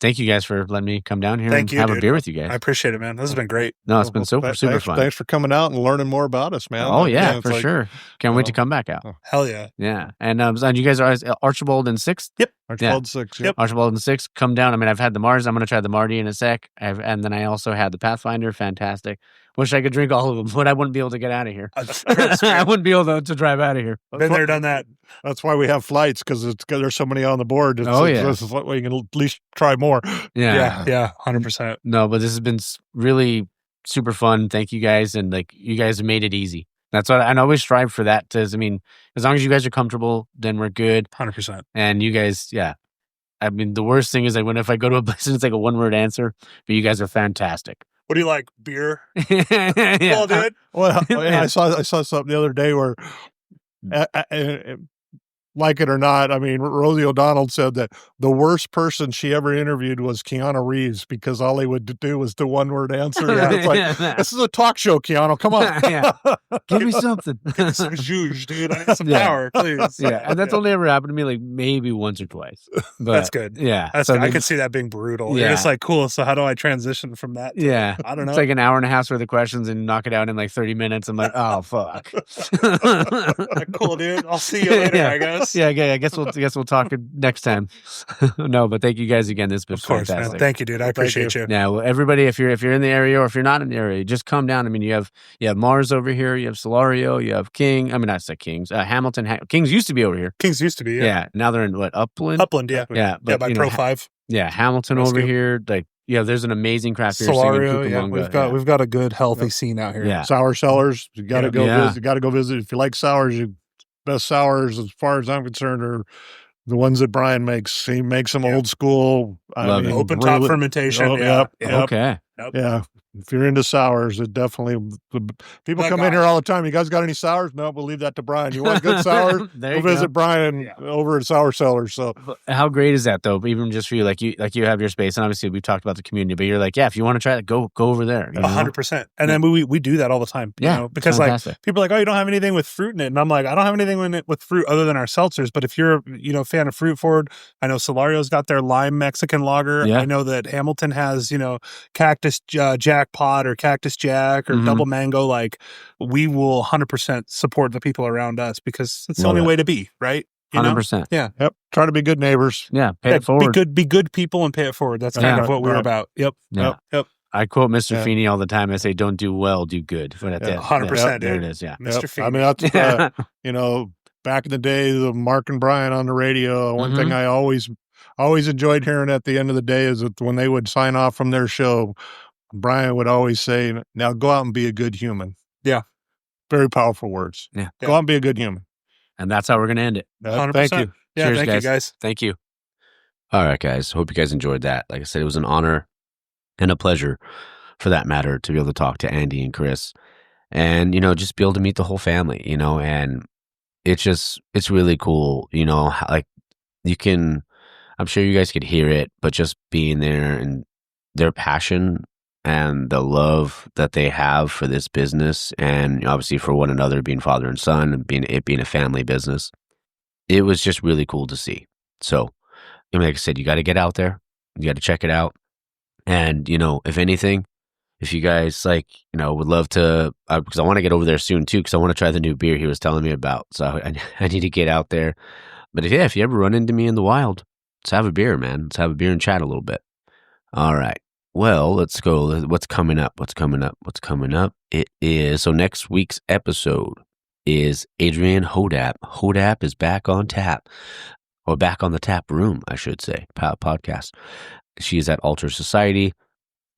Thank you guys for letting me come down here and have a beer with you guys. I appreciate it, man. This has been great. No, it's been super fun. Thanks for coming out and learning more about us, man. Oh, yeah, for sure. Can't wait to come back out. Hell yeah. Yeah. And you guys are Archibald and 6th? Yep. Archibald 6th. Yep. Archibald and 6th. Come down. I mean, I've had the Mars. I'm going to try the Marty in a sec. And then I also had the Pathfinder. Fantastic. Wish I could drink all of them, but I wouldn't be able to get out of here. I wouldn't be able to drive out of here. Been there, done that. That's why we have flights, because there's so many on the board. This is what we can at least try more. Yeah, 100%. No, but this has been really super fun. Thank you guys, and like you guys have made it easy. That's what I always strive for. That I mean, as long as you guys are comfortable, then we're good. 100%. And you guys, I mean, the worst thing is like if I go to a place and it's like a 1-word answer, but you guys are fantastic. What do you like? Beer? Well, dude. Well, I saw something the other day where, like it or not, I mean, Rosie O'Donnell said that the worst person she ever interviewed was Keanu Reeves, because all he would do was the 1-word answer. It's like, this is a talk show, Keanu. Come on. Give me something. Give me some zhuzh, dude. I need some power, please. Yeah, and that's only ever happened to me like maybe once or twice. But, that's good. Yeah. That's good. I could see that being brutal. Yeah. You're just like, cool, so how do I transition from that to, I don't know. It's like an hour and a half worth of questions and knock it out in like 30 minutes. I'm like, oh, fuck. Cool, dude. I'll see you later, I guess. us. Yeah, I guess we'll talk next time. No, but thank you guys again. This has been Of course, fantastic. man. Thank you, dude. I appreciate you. Yeah, well, everybody, if you're in the area or if you're not in the area, just come down. I mean, you have Mars over here, you have Solario, you have King. I mean, I said Kings. Hamilton. Kings used to be over here. Kings used to be, Yeah. Now they're in what, Upland? Upland, yeah. Yeah, but by Pro 5. Yeah, Hamilton Rescue. over here. Like, there's an amazing craft beer scene in Solario, yeah. Cucamonga. We've got a good, healthy scene out here. Yeah. Sour cellars. You got to go visit. You got to go visit. If you like sours, best sours, as far as I'm concerned, are the ones that Brian makes. He makes them old school. Open top fermentation. Yep. Okay. Yep. Yeah. If you're into sours, it definitely. People come in here all the time. You guys got any sours? No, we'll leave that to Brian. You want good sours? Go visit Brian over at Sour Cellars. So how great is that though? Even just for you, like you have your space, and obviously we've talked about the community, but you're like, if you want to try it, go over there. 100%. And then we do that all the time. You know, because like people are like, oh, you don't have anything with fruit in it, and I'm like, I don't have anything with fruit other than our seltzers. But if you're a fan of fruit forward, I know Solario's got their lime Mexican lager. I know that Hamilton has Cactus Jackpot or Cactus Jack or Double Mango. Like, we will 100% support the people around us because it's the only way to be, right? 100%. Yeah. Yep. Try to be good neighbors. Yeah. Pay it forward. Be good people and pay it forward. That's kind of what we're about. Yep. Yeah. Yep. I quote Mr. Feeney all the time. I say, don't do well, do good. But that's it. 100%. There it is. Yeah. Mr. Feeney. I mean, that's, back in the day, the Mark and Brian on the radio, one thing I always enjoyed hearing at the end of the day is that when they would sign off from their show, Brian would always say, now go out and be a good human. Yeah. Very powerful words. Yeah. Go out and be a good human. And that's how we're going to end it. 100%. Thank you. Yeah, Cheers, thank you, guys. Thank you. All right, guys. Hope you guys enjoyed that. Like I said, it was an honor and a pleasure, for that matter, to be able to talk to Andy and Chris and, just be able to meet the whole family, and it's really cool, like I'm sure you guys could hear it, but just being there and their passion and the love that they have for this business and obviously for one another, being father and son and being a family business, it was just really cool to see. So, like I said, you got to get out there, you got to check it out. And, if anything, if you guys would love to, because I want to get over there soon too, because I want to try the new beer he was telling me about. So I need to get out there. But if you ever run into me in the wild, let's have a beer, man. Let's have a beer and chat a little bit. All right. Well, let's go. What's coming up? It is, so next week's episode is Adrienne Hodap. Hodap is back on tap, or back on the tap room, I should say, podcast. She is at Alter Society.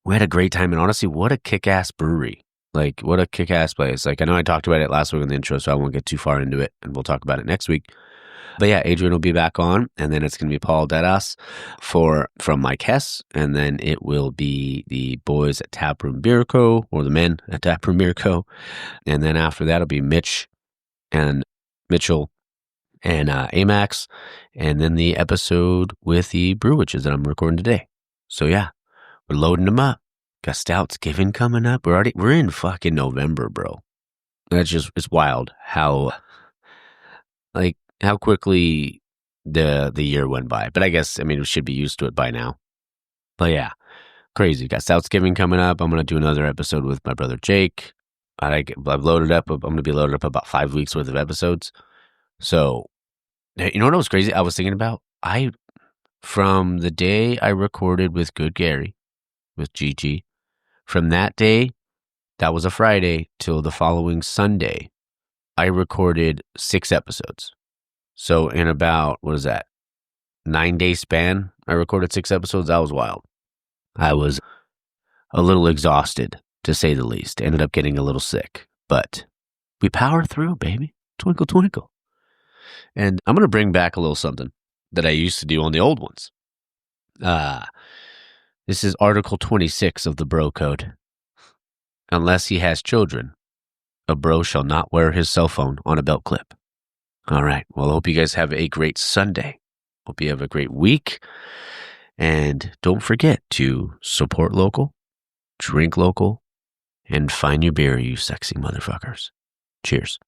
We had a great time, and honestly, what a kick-ass brewery. Like, what a kick-ass place. Like, I know I talked about it last week in the intro, so I won't get too far into it, and we'll talk about it next week. But yeah, Adrienne will be back on, and then it's going to be Paul Dedas from Mike Hess, and then it will be the boys at Taproom Beer Co., or the men at Taproom Beer Co., and then after that, it'll be Mitch and Mitchell and Amax, and then the episode with the Brew Witches that I'm recording today. So yeah, we're loading them up. Got Stoutsgiving coming up. We're in fucking November, bro. It's wild how quickly the year went by. But I guess, we should be used to it by now. But yeah, crazy. Got Stoutsgiving coming up. I'm going to do another episode with my brother Jake. I've loaded up. I'm going to be loaded up about 5 weeks worth of episodes. So, you know what was crazy? I was thinking about, from the day I recorded with Good Gary, with Gigi, from that day, that was a Friday, till the following Sunday, I recorded 6 episodes. So in about, 9-day span, I recorded 6 episodes. That was wild. I was a little exhausted, to say the least. Ended up getting a little sick, but we powered through, baby. Twinkle, twinkle. And I'm going to bring back a little something that I used to do on the old ones. This is Article 26 of the Bro Code. Unless he has children, a bro shall not wear his cell phone on a belt clip. All right. Well, I hope you guys have a great Sunday. Hope you have a great week. And don't forget to support local, drink local, and find your beer, you sexy motherfuckers. Cheers.